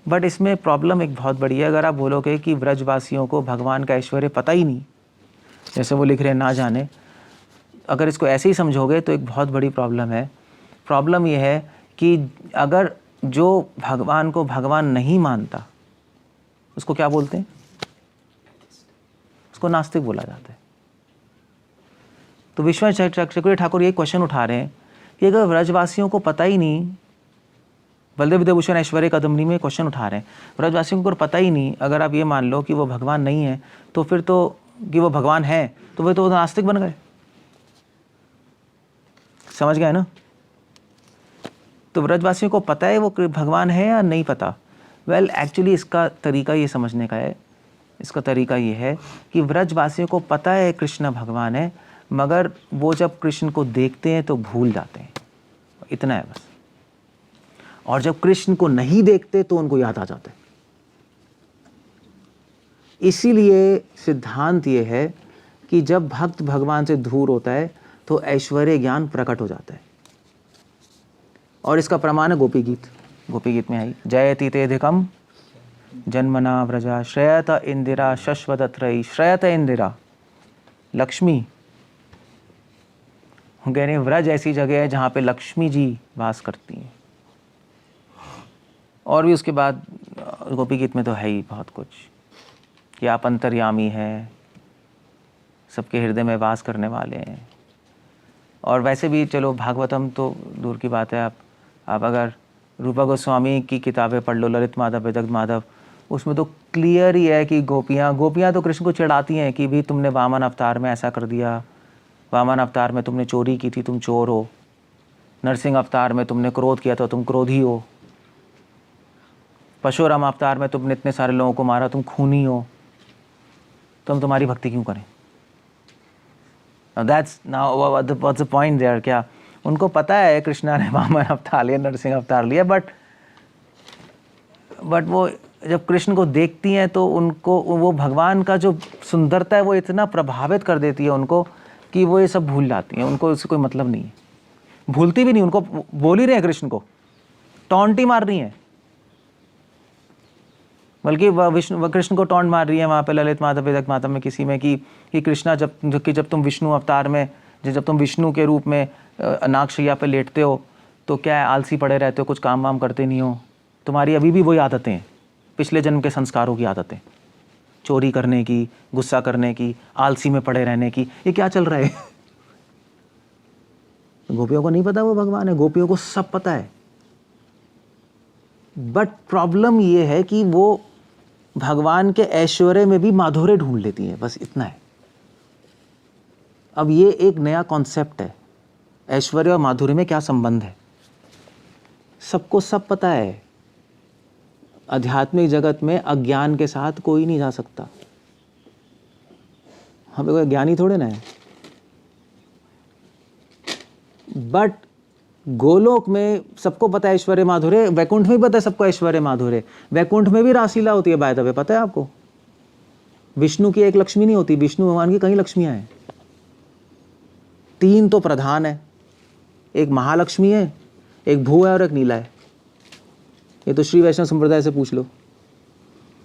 बट इसमें प्रॉब्लम एक बहुत बड़ी है। अगर आप बोलोगे कि व्रजवासियों को भगवान का ऐश्वर्य पता ही नहीं, जैसे वो लिख रहे हैं ना जाने, अगर इसको ऐसे ही समझोगे तो एक बहुत बड़ी प्रॉब्लम है। प्रॉब्लम ये है कि अगर जो भगवान को भगवान नहीं मानता, उसको क्या बोलते हैं? उसको नास्तिक बोला जाता है। तो विश्वनाथ चक्रवर्ती ठाकुर ये क्वेश्चन उठा रहे हैं कि अगर व्रजवासियों को पता ही नहीं, बलदेव विद्याभूषण ऐश्वर्य कदम्बनी में क्वेश्चन उठा रहे हैं, व्रजवासियों को पता ही नहीं, अगर आप ये मान लो कि वो भगवान नहीं है, तो फिर तो कि वो भगवान है तो वे तो नास्तिक बन गए। समझ गए ना? तो व्रजवासियों को पता है वो भगवान है या नहीं पता? वेल एक्चुअली इसका तरीका ये समझने का है, इसका तरीका ये है कि व्रजवासियों को पता है कृष्ण भगवान है, मगर वो जब कृष्ण को देखते हैं तो भूल जाते हैं, इतना है बस। और जब कृष्ण को नहीं देखते तो उनको याद आ जाता है। इसीलिए सिद्धांत ये है कि जब भक्त भगवान से दूर होता है तो ऐश्वर्य ज्ञान प्रकट हो जाता है। और इसका प्रमाण है गोपी गीत। गोपी गीत में आई जयति तेधिकम जन्मना व्रजा श्रेयत इंदिरा शश्वतत्रयी। श्रेयत इंदिरा लक्ष्मी, हम कह रहे हैं व्रज ऐसी जगह है जहाँ पे लक्ष्मी जी वास करती हैं। और भी उसके बाद गोपी गीत में तो है ही बहुत कुछ कि आप अंतर्यामी हैं, सबके हृदय में वास करने वाले हैं। और वैसे भी चलो भागवतम तो दूर की बात है, आप अगर रूपा गोस्वामी की किताबें पढ़ लो, ललित माधव विदग्ध माधव, उसमें तो क्लियर ही है कि गोपियाँ तो कृष्ण को चिढ़ाती हैं कि भी तुमने वामन अवतार में ऐसा कर दिया, वामन अवतार में तुमने चोरी की थी, तुम चोर हो, नरसिंह अवतार में तुमने क्रोध किया था, तुम क्रोधी हो, परशुराम अवतार में तुमने इतने सारे लोगों को मारा, तुम खूनी हो, तो हम तुम्हारी भक्ति क्यों करें? That's now what's the point there. क्या उनको पता है कृष्णा ने वामन अवतार लिया, नरसिंह अवतार लिया, बट वो जब कृष्ण को देखती हैं तो उनको वो भगवान का जो सुंदरता है वो इतना प्रभावित कर देती है उनको कि वो ये सब भूल जाती हैं। उनको इससे कोई मतलब नहीं है, भूलती भी नहीं, उनको बोल ही रहे हैं कृष्ण को, टॉन्ट ही मार रही हैं, बल्कि कृष्ण को टॉन्ट मार रही है वहाँ पे ललित माधव विदग्ध माधव में किसी में कि कृष्णा जब तुम विष्णु अवतार में, जब तुम विष्णु के रूप में नागशैया पे लेटते हो तो क्या है, आलसी पड़े रहते हो, कुछ काम वाम करते नहीं हो, तुम्हारी अभी भी वही आदतें हैं, पिछले जन्म के संस्कारों की आदतें, चोरी करने की, गुस्सा करने की, आलसी में पड़े रहने की। ये क्या चल रहा है? गोपियों को नहीं पता वो भगवान है, गोपियों को सब पता है। बट प्रॉब्लम ये है कि वो भगवान के ऐश्वर्य में भी माधुर्य ढूंढ लेती हैं, बस इतना है। अब ये एक नया कॉन्सेप्ट है, ऐश्वर्य और माधुर्य में क्या संबंध है। सबको सब पता है, आध्यात्मिक जगत में अज्ञान के साथ कोई नहीं जा सकता। हमें कोई ज्ञानी थोड़े ना है। बट गोलोक में सबको पता है ऐश्वर्य माधुर्य, वैकुंठ में भी पता है सबको ऐश्वर्य माधुर्य। वैकुंठ में भी रासलीला होती है, बाय द वे, पता है आपको? विष्णु की एक लक्ष्मी नहीं होती, विष्णु भगवान की कई लक्ष्मियां हैं। 3 तो प्रधान है, एक महालक्ष्मी है, एक भू है और एक नीला है। ये तो श्री वैष्णव संप्रदाय से पूछ लो,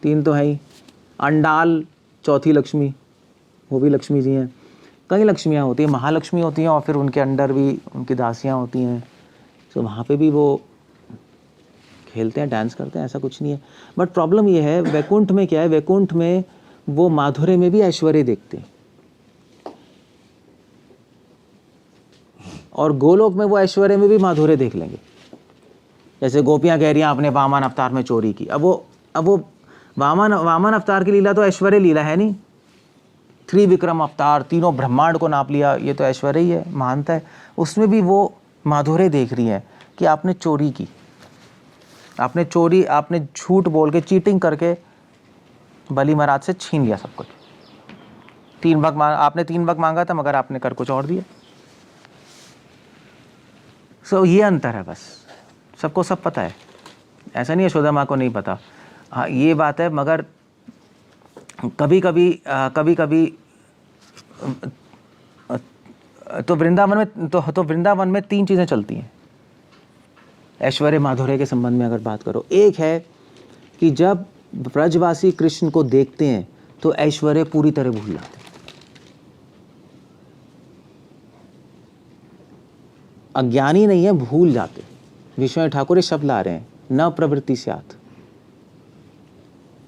3 तो है ही। अंडाल चौथी लक्ष्मी, वो भी लक्ष्मी जी हैं। कई लक्ष्मियाँ होती हैं, महालक्ष्मी होती हैं और फिर उनके अंडर भी उनकी दासियाँ होती हैं। तो वहाँ पे भी वो खेलते हैं, डांस करते हैं, ऐसा कुछ नहीं है। बट प्रॉब्लम ये है, वैकुंठ में क्या है, वैकुंठ में वो माधुर्य में भी ऐश्वर्य देखते हैं, और गोलोक में वो ऐश्वर्य में भी माधुर्य देख लेंगे। जैसे गोपियाँ कह रही हैं आपने वामन अवतार में चोरी की, अब वो वामन अवतार की लीला तो ऐश्वर्य लीला है नहीं। त्रिविक्रम अवतार, तीनों ब्रह्मांड को नाप लिया, ये तो ऐश्वर्य ही है, महानता है। उसमें भी वो माधुर्य देख रही है कि आपने चोरी की, आपने झूठ बोल के, चीटिंग करके बलि महाराज से छीन लिया सब कुछ। 3 भाग आपने 3 भाग मांगा था, मगर आपने कर कुछ और दिया। सो ये अंतर है, बस सबको सब पता है। ऐसा नहीं है यशोदा माँ को नहीं पता, हाँ ये बात है। मगर कभी कभी तो वृंदावन में 3 चीज़ें चलती हैं ऐश्वर्य माधुर्य के संबंध में अगर बात करो। एक है कि जब ब्रजवासी कृष्ण को देखते हैं तो ऐश्वर्य पूरी तरह भूल जाते हैं, अज्ञानी नहीं है, भूल जाते। विश्वनाथ ठाकुर ये शब्द ला रहे हैं, न प्रवृत्ति स्यात्।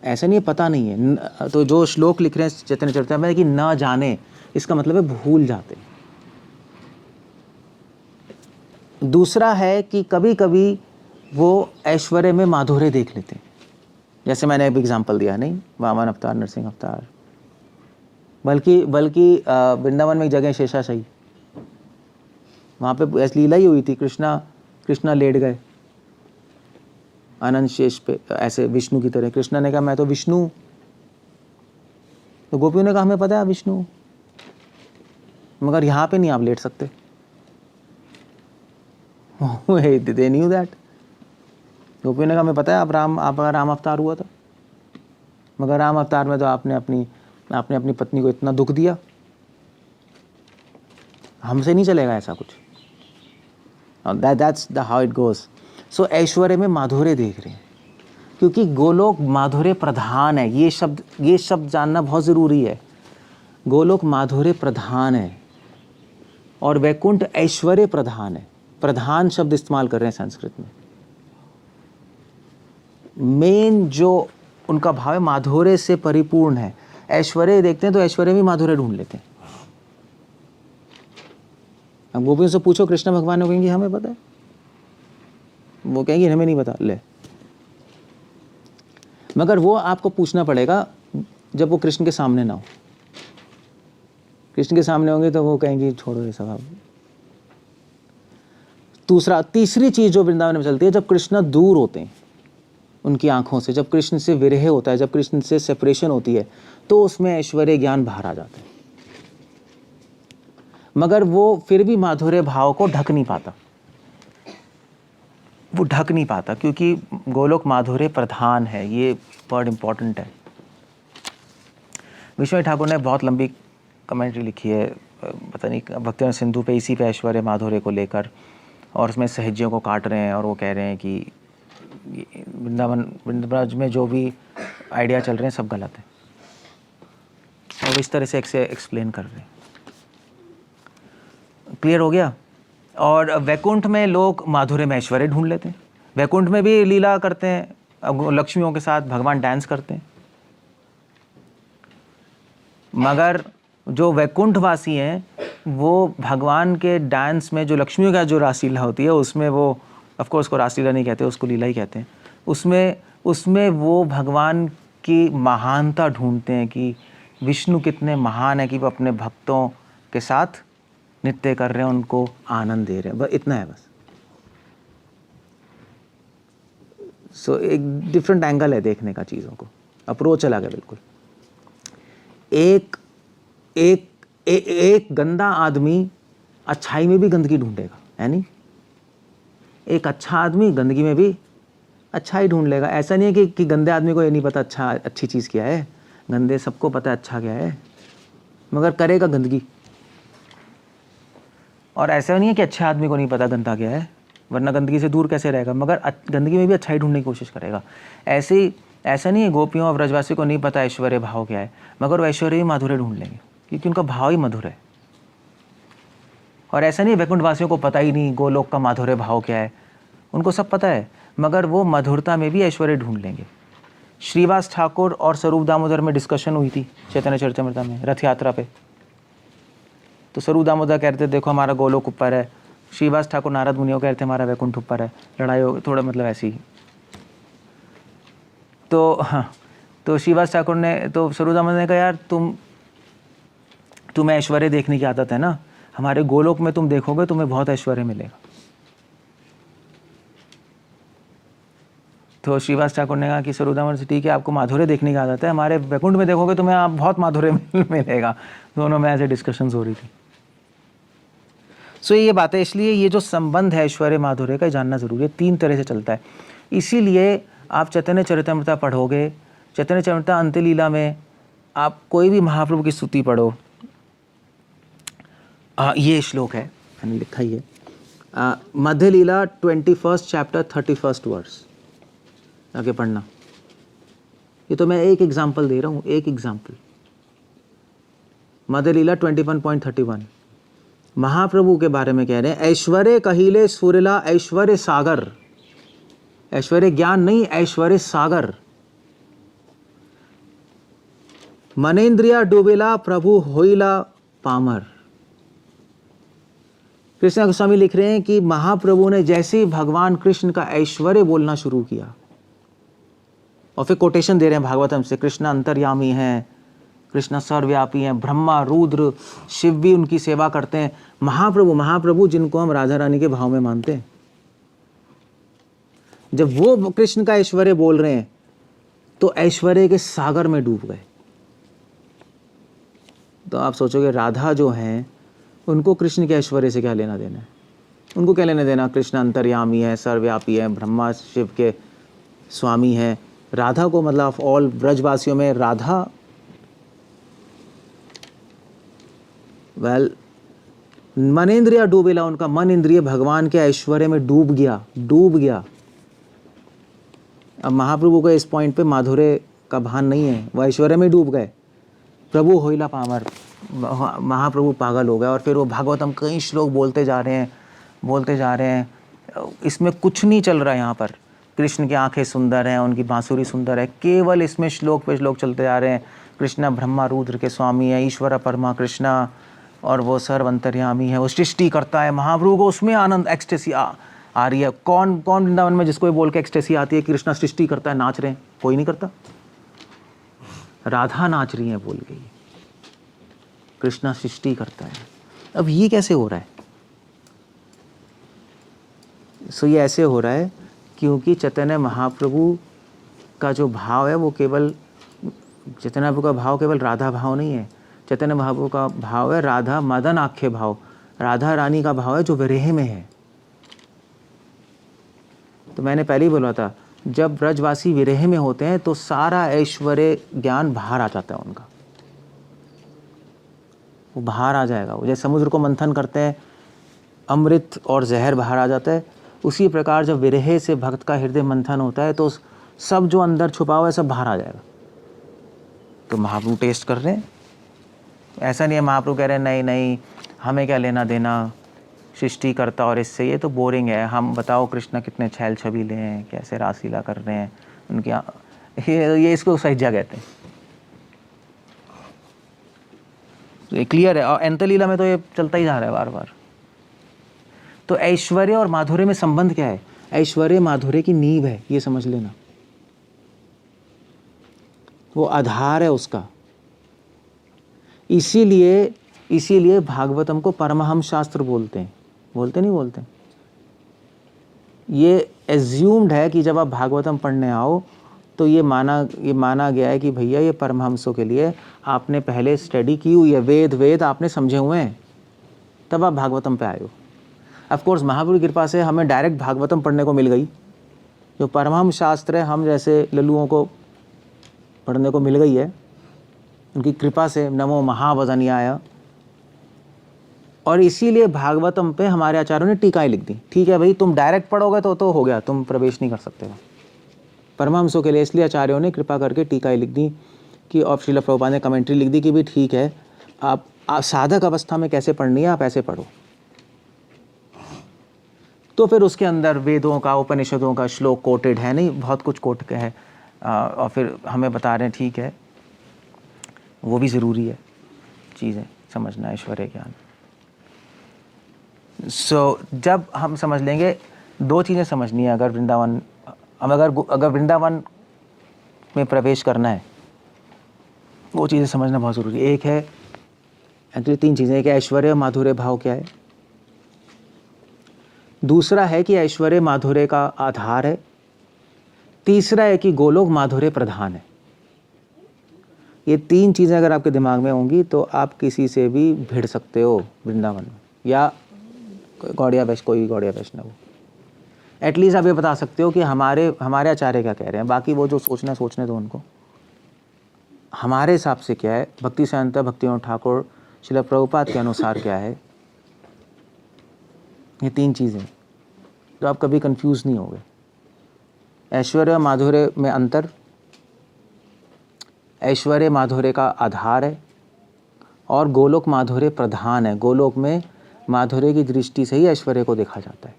ऐसा नहीं है पता नहीं है। तो जो श्लोक लिख रहे हैं चैतन्य चरितामृत कि न जाने, इसका मतलब है भूल जाते। दूसरा है कि कभी कभी वो ऐश्वर्य में माधुर्य देख लेते हैं, जैसे मैंने एक एग्जांपल दिया, नहीं, वामन अवतार, नरसिंह अवतार, बल्कि वृंदावन में एक जगह शेषाशाही, वहाँ पे ऐसी लीला ही हुई थी, कृष्णा लेट गए आनंद शेष पे, ऐसे विष्णु की तरह। कृष्णा ने कहा मैं तो विष्णु, तो गोपियों ने कहा हमें पता है विष्णु, मगर यहाँ पे नहीं आप लेट सकते। They knew that। गोपियों ने कहा हमें पता है आपका राम अवतार हुआ था, मगर राम अवतार में तो आपने अपनी पत्नी को इतना दुख दिया, हमसे नहीं चलेगा ऐसा कुछ। That's the how it goes। सो ऐश्वर्य में माधुर्य देख रहे हैं, क्योंकि गोलोक माधुर्य प्रधान है। ये शब्द जानना बहुत ज़रूरी है। गोलोक माधुर्य प्रधान है और वैकुंठ ऐश्वर्य प्रधान है। प्रधान शब्द इस्तेमाल कर रहे हैं संस्कृत में। मेन जो उनका भाव है माधुर्य से परिपूर्ण है। ऐश्वर्य देखते हैं तो ऐश्वर्य में माधुर्य ढूंढ लेते हैं। हम गोपियों से पूछो कृष्ण भगवान ने, कहेंगे हमें पता है, वो कहेंगे हमें नहीं पता, ले। मगर वो आपको पूछना पड़ेगा जब वो कृष्ण के सामने ना हो। कृष्ण के सामने होंगे तो वो कहेंगे छोड़ो ये सब। तीसरी चीज जो वृंदावन में चलती है, जब कृष्ण दूर होते हैं उनकी आंखों से, जब कृष्ण से विरह होता है, जब कृष्ण से सेपरेशन होती है, तो उसमें ऐश्वर्य ज्ञान बाहर आ जाता है। मगर वो फिर भी माधुर्य भाव को ढक नहीं पाता, क्योंकि गोलोक माधुर्य प्रधान है। ये वर्ड इंपॉर्टेंट है। विश्वनाथ ठाकुर ने बहुत लंबी कमेंट्री लिखी है, पता नहीं भक्तियों सिंधु पे, इसी पे ऐश्वर्य माधुर्य को लेकर, और उसमें सहजियों को काट रहे हैं और वो कह रहे हैं कि वृंदावन में जो भी आइडिया चल रहे हैं सब गलत है, और इस तरह से एक्सप्लेन कर रहे हैं। क्लियर हो गया। और वैकुंठ में लोग माधुर्य में ऐश्वर्य ढूंढ लेते हैं। वैकुंठ में भी लीला करते हैं लक्ष्मियों के साथ, भगवान डांस करते हैं। मगर जो वैकुंठवासी हैं वो भगवान के डांस में जो लक्ष्मियों का जो रासलीला होती है उसमें वो, ऑफ कोर्स को रासलीला नहीं कहते, उसको लीला ही कहते हैं, उसमें वो भगवान की महानता ढूंढते हैं कि विष्णु कितने महान है कि वो अपने भक्तों के साथ नृत्य कर रहे हैं, उनको आनंद दे रहे हैं। बस इतना है बस। सो एक डिफरेंट एंगल है देखने का चीज़ों को, अप्रोच अलग है बिल्कुल। एक गंदा आदमी अच्छाई में भी गंदगी ढूंढेगा, है नहीं? एक अच्छा आदमी गंदगी में भी अच्छाई ढूंढ लेगा। ऐसा नहीं है कि गंदे आदमी को ये नहीं पता अच्छी चीज़ क्या है। गंदे सबको पता है अच्छा क्या है, मगर करेगा गंदगी। और ऐसा नहीं है कि अच्छे आदमी को नहीं पता गंदा क्या है, वरना गंदगी से दूर कैसे रहेगा, मगर गंदगी में भी अच्छाई ढूंढने की कोशिश करेगा। ऐसा नहीं है गोपियों और ब्रजवासी को नहीं पता ऐश्वर्य भाव क्या है, मगर वो ऐश्वर्य भी माधुर्य ढूंढ लेंगे, क्योंकि उनका भाव ही मधुर है। और ऐसा नहीं वैकुंठवासियों को पता ही नहीं गोलोक का माधुर्य भाव क्या है, उनको सब पता है, मगर वो मधुरता में भी ऐश्वर्य ढूंढ लेंगे। श्रीवास ठाकुर और स्वरूप दामोदर में डिस्कशन हुई थी चैतन्य चरितामृत में रथ यात्रा पे। तो स्वरूप दामोदर कहते देखो हमारा गोलोक ऊपर है, श्रीवास ठाकुर नारद मुनियों कहते हमारा वैकुंठ ऊपर है। लड़ाई हो थोड़ा मतलब ऐसी ही। तो श्रीवास ठाकुर ने, तो स्वरूप दामोदर ने कहा यार तुम्हें ऐश्वर्य देखने की आदत है ना, हमारे गोलोक में तुम देखोगे तुम्हें बहुत ऐश्वर्य मिलेगा। तो श्रीवास ठाकुर ने कहा कि स्वरूप दामोदर से ठीक है, आपको माधुर्य देखने की आदत है, हमारे वैकुंठ में देखोगे तुम्हें आप बहुत माधुर्य मिलेगा। दोनों में ऐसे डिस्कशंस हो रही थी। सो ये बात है, इसलिए ये जो संबंध है ऐश्वर्य माधुर्य का जानना जरूरी है। 3 तरह से चलता है। इसीलिए आप चैतन्य चरितामृत पढ़ोगे, चैतन्य चरितामृत अंत्य लीला में आप कोई भी महाप्रभु की स्तुति पढ़ो, ये श्लोक है, मैंने लिखा ही है, मध्य लीला 21 चैप्टर 31 वर्स, आगे पढ़ना। ये तो मैं एक एग्जाम्पल दे रहा हूँ, एक एग्जाम्पल। मध्य लीला 21.31 महाप्रभु के बारे में कह रहे हैं, ऐश्वर्य कहिले सुरिला ऐश्वर्य सागर, ऐश्वर्य ज्ञान नहीं, ऐश्वर्य सागर। मनेन्द्रिया डूबेला प्रभु होइला पामर। कृष्ण गोस्वामी लिख रहे हैं कि महाप्रभु ने जैसे ही भगवान कृष्ण का ऐश्वर्य बोलना शुरू किया, और फिर कोटेशन दे रहे हैं भागवतम से, कृष्ण अंतर्यामी हैं, कृष्ण सर्वव्यापी हैं, ब्रह्मा रुद्र शिव भी उनकी सेवा करते हैं। महाप्रभु जिनको हम राधा रानी के भाव में मानते हैं, जब वो कृष्ण का ऐश्वर्य बोल रहे हैं तो ऐश्वर्य के सागर में डूब गए। तो आप सोचोगे राधा जो हैं उनको कृष्ण के ऐश्वर्य से क्या लेना देना है? उनको क्या लेना देना? कृष्ण अंतर्यामी है, सर्वव्यापी है, ब्रह्मा शिव के स्वामी है। राधा को मतलब ऑल ब्रजवासियों में राधा, मनेन्द्रिया डूबेला, उनका मन इंद्रिय भगवान के ऐश्वर्य में डूब गया। अब महाप्रभु को इस पॉइंट पे माधुर्य का भान नहीं है, वह ऐश्वर्य में डूब गए। प्रभु होइला पामर, महाप्रभु पागल हो गए। और फिर वो भागवतम कई श्लोक बोलते जा रहे हैं। इसमें कुछ नहीं चल रहा है। यहाँ पर कृष्ण की आंखें सुंदर हैं, उनकी बांसुरी सुंदर है, केवल इसमें श्लोक पे श्लोक चलते जा रहे हैं। कृष्ण ब्रह्मा रुद्र के स्वामी है, ईश्वर परमा कृष्णा, और वो सर्व अंतर्यामी है, वो सृष्टि करता है। महाप्रभु को उसमें आनंद, एक्सटेसी आ रही है। कौन वृंदावन में जिसको बोल के एक्सटेसी आती है कृष्णा सृष्टि करता है, नाच रहे हैं? कोई नहीं करता। राधा नाच रही है बोल के, कृष्णा सृष्टि करता है। अब ये कैसे हो रहा है? सो ये ऐसे हो रहा है क्योंकि चैतन्य महाप्रभु का जो भाव है वो केवल, चैतन्य महाप्रभु का भाव केवल राधा भाव नहीं है। चैतन्य महाप्रभु का भाव है राधा मदन आख्य भाव, राधा रानी का भाव है जो विरह में है। तो मैंने पहले ही बोला था, जब ब्रजवासी विरह में होते हैं तो सारा ऐश्वर्य ज्ञान बाहर आ जाता है उनका, वो बाहर आ जाएगा। वो जैसे समुद्र को मंथन करते हैं, अमृत और जहर बाहर आ जाता है, उसी प्रकार जब विरह से भक्त का हृदय मंथन होता है तो सब जो अंदर छुपा हुआ है सब बाहर आ जाएगा। तो महाप्रभु टेस्ट कर रहे हैं। ऐसा नहीं है महाप्रभु कह रहे हैं नहीं हमें क्या लेना देना, सृष्टि करता और इससे, ये तो बोरिंग है। हम बताओ कृष्ण कितने छैल छबीले हैं, कैसे रासलीला कर रहे हैं, उनके ये इसको सहिजा कहते हैं। तो ये क्लियर है। और अंतलीला में तो ये चलता ही जा रहा है बार बार। तो ऐश्वर्य और माधुर्य में संबंध क्या है? ऐश्वर्य माधुर्य की नींव है, ये समझ लेना, वो आधार है उसका। इसीलिए भागवतम को परमहंस शास्त्र बोलते हैं। बोलते? ये एज्यूम्ड है कि जब आप भागवतम पढ़ने आओ तो ये माना गया है कि भैया ये परमहंसों के लिए आपने पहले स्टडी की हुई है, वेद आपने समझे हुए हैं, तब आप भागवतम पे आए हो। ऑफ कोर्स महाप्रभु की कृपा से हमें डायरेक्ट भागवतम पढ़ने को मिल गई। जो परमहंस शास्त्र है हम जैसे लल्लुओं को पढ़ने को मिल गई है, उनकी कृपा से। नमो महावदन्याय। और इसीलिए भागवतम पे हमारे आचार्यों ने टीकाएं लिख दी। ठीक है भाई, तुम डायरेक्ट पढ़ोगे तो हो गया, तुम प्रवेश नहीं कर सकते हो परमहंसों के लिए। इसलिए आचार्यों ने कृपा करके टीकाएं लिख दी कि, और श्रील प्रभुपाद ने कमेंट्री लिख दी कि भी ठीक है, आप साधक अवस्था में कैसे पढ़नी है आप ऐसे पढ़ो। तो फिर उसके अंदर वेदों का, उपनिषदों का श्लोक कोटेड है, नहीं बहुत कुछ कोट के है, और फिर हमें बता रहे हैं ठीक है, वो भी ज़रूरी है चीज़ें समझना, ऐश्वर्य ज्ञान। जब हम समझ लेंगे, दो चीज़ें समझनी है अगर वृंदावन में प्रवेश करना है, वो चीज़ें समझना बहुत ज़रूरी है। एक है, एक्चुअली तीन चीज़ें, एक ऐश्वर्य माधुर्य भाव क्या है, दूसरा है कि ऐश्वर्य माधुर्य का आधार है, तीसरा है कि गोलोक माधुर्य प्रधान है। ये तीन चीज़ें अगर आपके दिमाग में होंगी तो आप किसी से भी भिड़ सकते हो वृंदावन में, या कोई गौड़िया वैष्णव हो। एटलीस्ट आप ये बता सकते हो कि हमारे आचार्य क्या कह रहे हैं। बाकी वो जो सोचने दो उनको, हमारे हिसाब से क्या है, भक्ति सिद्धांत भक्तिविनोद ठाकुर श्रील प्रभुपाद के अनुसार क्या है। ये तीन चीज़ें तो आप कभी कंफ्यूज नहीं होगे। ऐश्वर्य माधुर्य में अंतर, ऐश्वर्य माधुर्य का आधार है और गोलोक माधुर्य प्रधान है। गोलोक में माधुर्य की दृष्टि से ही ऐश्वर्य को देखा जाता है।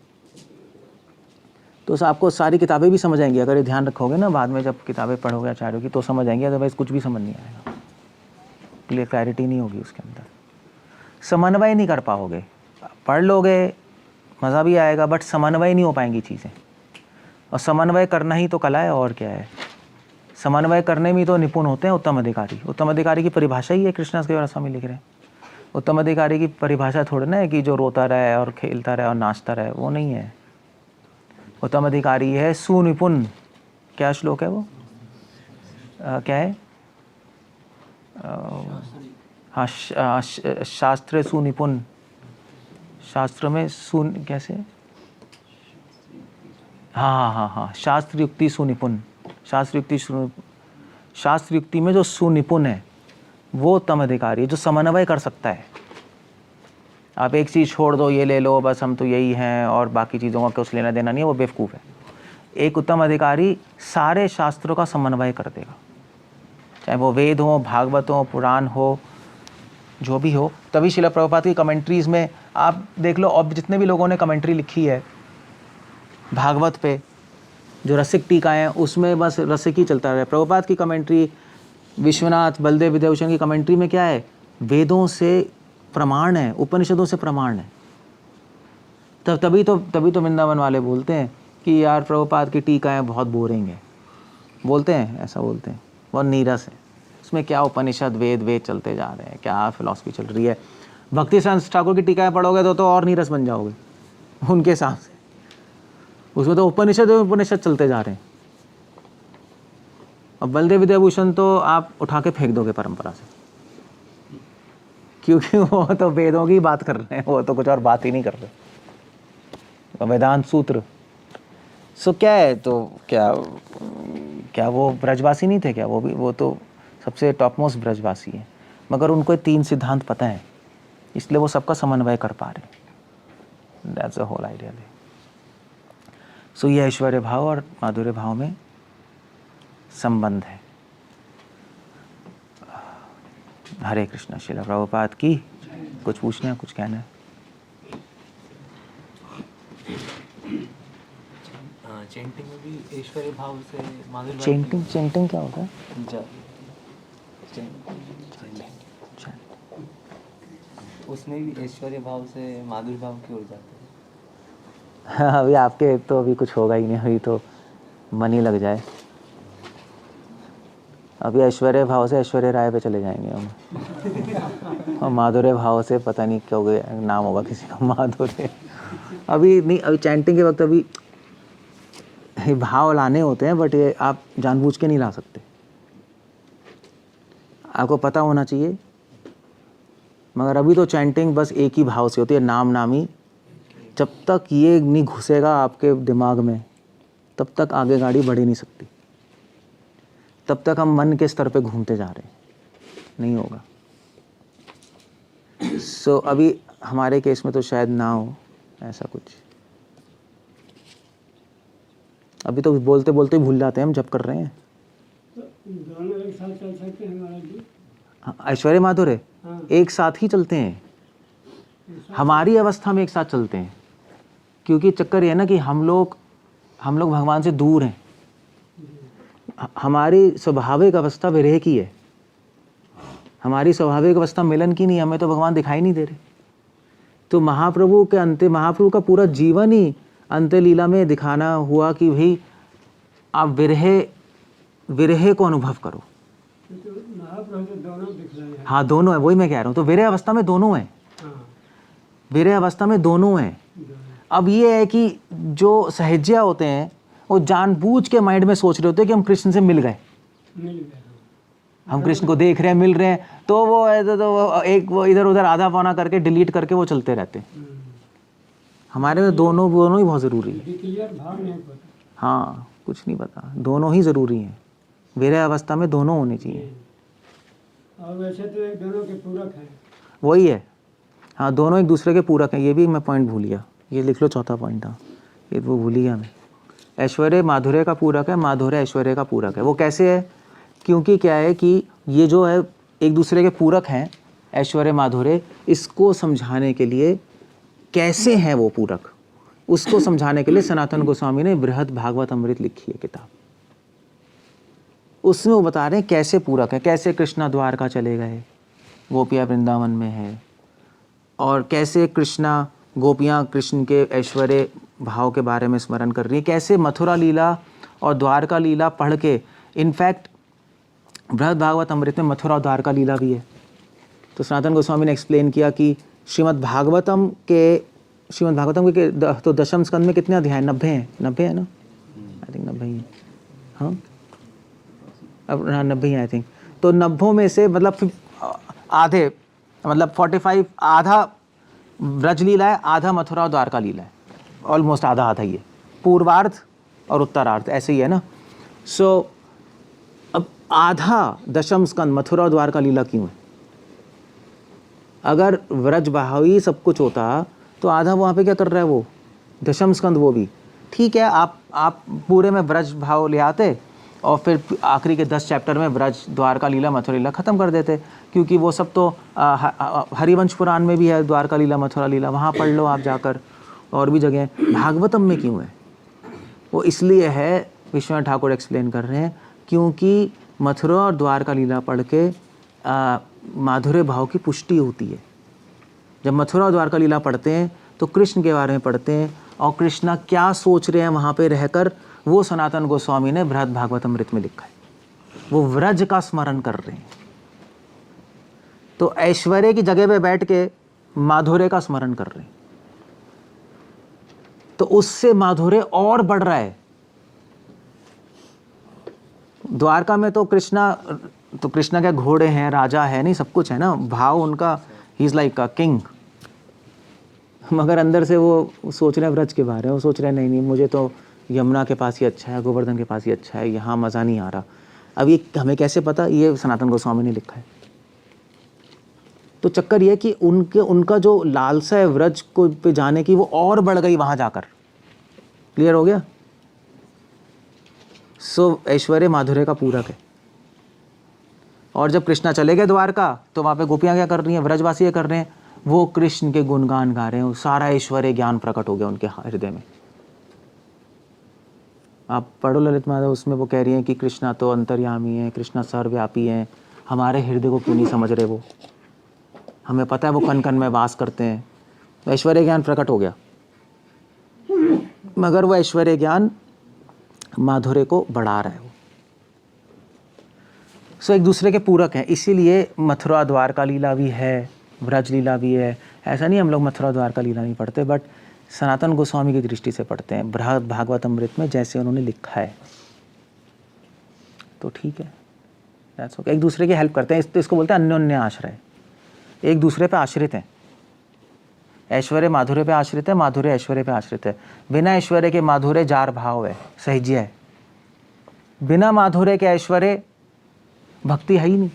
तो आपको सारी किताबें भी समझ आएंगी अगर ये ध्यान रखोगे ना, बाद में जब किताबें पढ़ोगे आचार्यों की तो समझ आएंगी, अदरवाइज कुछ भी समझ नहीं आएगा। क्लैरिटी नहीं होगी उसके अंदर, समन्वय नहीं कर पाओगे। पढ़ लोगे, मज़ा भी आएगा, बट समन्वय नहीं हो पाएंगी चीज़ें। और समन्वय करना ही तो कला है, और क्या है। समन्वय करने में तो निपुण होते हैं उत्तम अधिकारी। उत्तम अधिकारी की परिभाषा ही है, कृष्णदास कविराज स्वामी लिख रहे हैं। उत्तम अधिकारी की परिभाषा थोड़ी ना है कि जो रोता रहे और खेलता रहे और नाचता रहे, वो नहीं है। उत्तम अधिकारी है सुनिपुण। क्या श्लोक है वो? क्या है? हाँ, शास्त्र सुनिपुण, शास्त्र में सुन कैसे? हाँ, शास्त्र युक्ति सुनिपुण, शास्त्र युक्ति में जो सुनिपुण है वो उत्तम अधिकारी है, जो समन्वय कर सकता है। आप एक चीज़ छोड़ दो, ये ले लो, बस हम तो यही हैं और बाकी चीज़ों का कुछ लेना देना नहीं है, वो बेवकूफ़ है। एक उत्तम अधिकारी सारे शास्त्रों का समन्वय कर देगा, चाहे वो वेद हो, भागवत हो, पुराण हो, जो भी हो। तभी श्रील प्रभुपाद की कमेंट्रीज़ में आप देख लो, अब जितने भी लोगों ने कमेंट्री लिखी है भागवत पे, जो रसिक टीकाएँ हैं, उसमें बस रसिक ही चलता रहा। प्रभुपाद की कमेंट्री, विश्वनाथ, बलदेव विद्याभूषण की कमेंट्री में क्या है? वेदों से प्रमाण है, उपनिषदों से प्रमाण है। तभी तो वृंदावन वाले बोलते हैं कि यार प्रभुपाद की टीकाएँ बहुत बोरिंग है, बोलते हैं, ऐसा बोलते हैं, बहुत नीरस है, उसमें क्या उपनिषद वेद चलते जा रहे हैं, क्या फिलॉसफी चल रही है। भक्ति संत ठाकुर की टीकाएँ पढ़ोगे तो और नीरस बन जाओगे उनके हिसाब से। उसमें तो उपनिषद चलते जा रहे हैं। और बलदेव विद्याभूषण तो आप उठा के फेंक दोगे परंपरा से, क्योंकि वो तो वेदों की बात कर रहे हैं, वो तो कुछ और बात ही नहीं कर रहे। वेदांत सूत्र सो क्या है, तो क्या वो ब्रजवासी नहीं थे क्या? वो तो सबसे टॉप मोस्ट ब्रजवासी है, मगर उनको 3 सिद्धांत पता है, इसलिए वो सबका समन्वय कर पा रहे हैं। That's the whole idea. So ये ऐश्वर्य भाव और माधुर्य भाव में संबंध है। हरे कृष्णा। श्रील प्रभुपाद की। कुछ पूछना है, कुछ कहना है? चैंटिंग में भी ऐश्वर्य भाव से माधुर्य भाव। चैंटिंग क्या होता है? उसमें भी ऐश्वर्य भाव से माधुर्य भाव की ओर जाते हैं। हाँ, अभी आपके तो अभी कुछ होगा ही नहीं, अभी तो मन ही लग जाए। अभी ऐश्वर्य भाव से ऐश्वर्य राय पे चले जाएंगे हम। और माधुर्य भाव से पता नहीं क्या होगा, नाम होगा किसी का माधुर्य। अभी नहीं, अभी चैंटिंग के वक्त अभी भाव लाने होते हैं, बट ये आप जानबूझ के नहीं ला सकते, आपको पता होना चाहिए। मगर अभी तो चैंटिंग बस एक ही भाव से होती है, नाम नामी। जब तक ये नहीं घुसेगा आपके दिमाग में, तब तक आगे गाड़ी बढ़ ही नहीं सकती। तब तक हम मन के स्तर पे घूमते जा रहे हैं, नहीं होगा। सो अभी हमारे केस में तो शायद ना हो ऐसा कुछ। अभी तो बोलते बोलते भूल जाते हैं हम जब कर रहे हैं। तो दोनों एक साथ चल सकते हैं महाराज जी? ऐश्वर्य माधुर्य हाँ। एक साथ ही चलते हैं, हमारी अवस्था में एक साथ चलते हैं। क्योंकि चक्कर ये है ना कि हम लोग भगवान से दूर हैं। हमारी स्वाभाविक अवस्था विरह की है, हमारी स्वाभाविक अवस्था मिलन की नहीं। हमें तो भगवान दिखाई नहीं दे रहे। तो महाप्रभु का पूरा जीवन ही अंत्य लीला में दिखाना हुआ कि भाई आप विरह को अनुभव करो। तो महाप्रभु तो दोनों दिखलाए हैं। हाँ, दोनों है, वही मैं कह रहा हूँ। तो विरह अवस्था में दोनों हैं, हाँ, विरह अवस्था में दोनों हैं। दोनों। अब ये है कि जो सहज्या होते हैं वो जानबूझ के माइंड में सोच रहे होते हैं कि हम कृष्ण से मिल गए, मिल गए। हम कृष्ण को देख रहे हैं, मिल रहे हैं। तो वो वो इधर उधर आधा पौना करके डिलीट करके वो चलते रहते हैं। हमारे में दोनों ही बहुत ज़रूरी है। क्लियर भाव नहीं पता। हाँ, कुछ नहीं पता, दोनों ही ज़रूरी हैं। विरह अवस्था में दोनों होने चाहिए। और वैसे तो एक दोनों के पूरक हैं। वही है, हाँ, दोनों एक दूसरे के पूरक हैं। ये भी मैं पॉइंट भूल गया, ये लिख लो, चौथा पॉइंट था, ये वो भूल गया मैं। ऐश्वर्य माधुर्य का पूरक है, माधुर्य ऐश्वर्य का पूरक है। वो कैसे है? क्योंकि क्या है कि ये जो है एक दूसरे के पूरक हैं, ऐश्वर्य माधुर्य, इसको समझाने के लिए कैसे हैं वो पूरक, उसको समझाने के लिए सनातन गोस्वामी ने बृहद भागवत अमृत लिखी है किताब। उसमें वो बता रहे हैं कैसे पूरक है, कैसे कृष्णा द्वारका चले गए, गोपियाँ वृंदावन में है, और कैसे कृष्णा गोपियाँ कृष्ण के ऐश्वर्य भाव के बारे में स्मरण कर रही है, कैसे मथुरा लीला और द्वारका लीला पढ़ के, इनफैक्ट बृहद भागवत अमृत में मथुरा और द्वारका लीला भी है। तो सनातन गोस्वामी ने एक्सप्लेन किया कि श्रीमद् भागवतम के तो दशम स्कंद में कितने अध्याय? 90 हैं। 90 है ना? आई थिंक 90 ही है। हाँ, अब 90 ही आई थिंक। तो 90 में से मतलब आधे, मतलब 45, आधा ब्रज लीला है, आधा मथुरा और द्वारका लीला है, ऑलमोस्ट आधा आधा ही है, पूर्वार्ध और उत्तरार्ध ऐसे ही है ना। सो अब आधा दशम स्कंद मथुरा और द्वारका लीला क्यों है? अगर व्रज भाव ही सब कुछ होता तो आधा वहाँ पे क्या कर रहा है वो दशम स्कंद? वो भी ठीक है, आप पूरे में ब्रज भाव ले आते और फिर आखिरी के 10 चैप्टर में ब्रज द्वारका लीला मथुरा लीला ख़त्म कर देते, क्योंकि वो सब तो हरिवंश पुराण में भी है द्वारका लीला मथुरा लीला, वहाँ पढ़ लो आप जाकर, और भी जगह। भागवतम में क्यों है? वो इसलिए है, विश्वनाथ ठाकुर एक्सप्लेन कर रहे हैं, क्योंकि मथुरा और द्वारका लीला पढ़ के माधुर्य भाव की पुष्टि होती है। जब मथुरा और द्वारका लीला पढ़ते हैं तो कृष्ण के बारे में पढ़ते हैं, और कृष्णा क्या सोच रहे हैं वहाँ पे रहकर, वो सनातन गोस्वामी ने बृहद भागवत अमृत में लिखा है। वो व्रज का स्मरण कर रहे हैं, तो ऐश्वर्य की जगह पे बैठ के माधुर्य का स्मरण कर रहे हैं, तो उससे माधुर्य और बढ़ रहा है। द्वारका में तो कृष्णा क्या घोड़े हैं, राजा है, नहीं सब कुछ है ना, भाव उनका, he is like a king. मगर अंदर से वो सोच रहे हैं व्रज के बारे में, वो सोच रहे हैं नहीं मुझे तो यमुना के पास ही अच्छा है, गोवर्धन के पास ही अच्छा है, यहाँ मज़ा नहीं आ रहा। अब ये हमें कैसे पता? ये सनातन गोस्वामी ने लिखा है। तो चक्कर ये कि उनका जो लालसा है व्रज को पे जाने की, वो और बढ़ गई वहाँ जाकर। क्लियर हो गया? सो ऐश्वर्य माधुर्य का पूरक है। और जब कृष्णा चले गए द्वारका, तो वहाँ पे गोपियाँ क्या कर रही हैं? व्रजवासी कर रहे हैं, वो कृष्ण के गुणगान गा रहे हैं, सारा ऐश्वर्य ज्ञान प्रकट हो गया उनके हृदय में। आप पढ़ो ललित माधव, उसमें वो कह रही हैं कि कृष्णा तो अंतर्यामी है, कृष्णा सर्वव्यापी हैं, हमारे हृदय को क्यों नहीं समझ रहे वो? हमें पता है वो कण कण में वास करते हैं। तो ऐश्वर्य ज्ञान प्रकट हो गया, मगर वो ऐश्वर्य ज्ञान माधुर्य को बढ़ा रहा है वो। सो एक दूसरे के पूरक हैं, इसीलिए मथुरा द्वारका लीला भी है, ब्रज लीला भी है। ऐसा नहीं हम लोग मथुरा द्वारका लीला नहीं पढ़ते, बट सनातन गोस्वामी की दृष्टि से पढ़ते हैं, बृहद भागवत अमृत में जैसे उन्होंने लिखा है। तो ठीक है, दैट्स ओके। एक दूसरे की हेल्प करते हैं, इसको बोलते हैं अन्योन्य आश्रय। एक दूसरे पे आश्रित हैं। ऐश्वर्य माधुर्य पे आश्रित है, माधुर्य ऐश्वर्य पे आश्रित है। बिना ऐश्वर्य के माधुर्य जार भाव है, सहज्य है। बिना माधुर्य के ऐश्वर्य भक्ति है ही नहीं,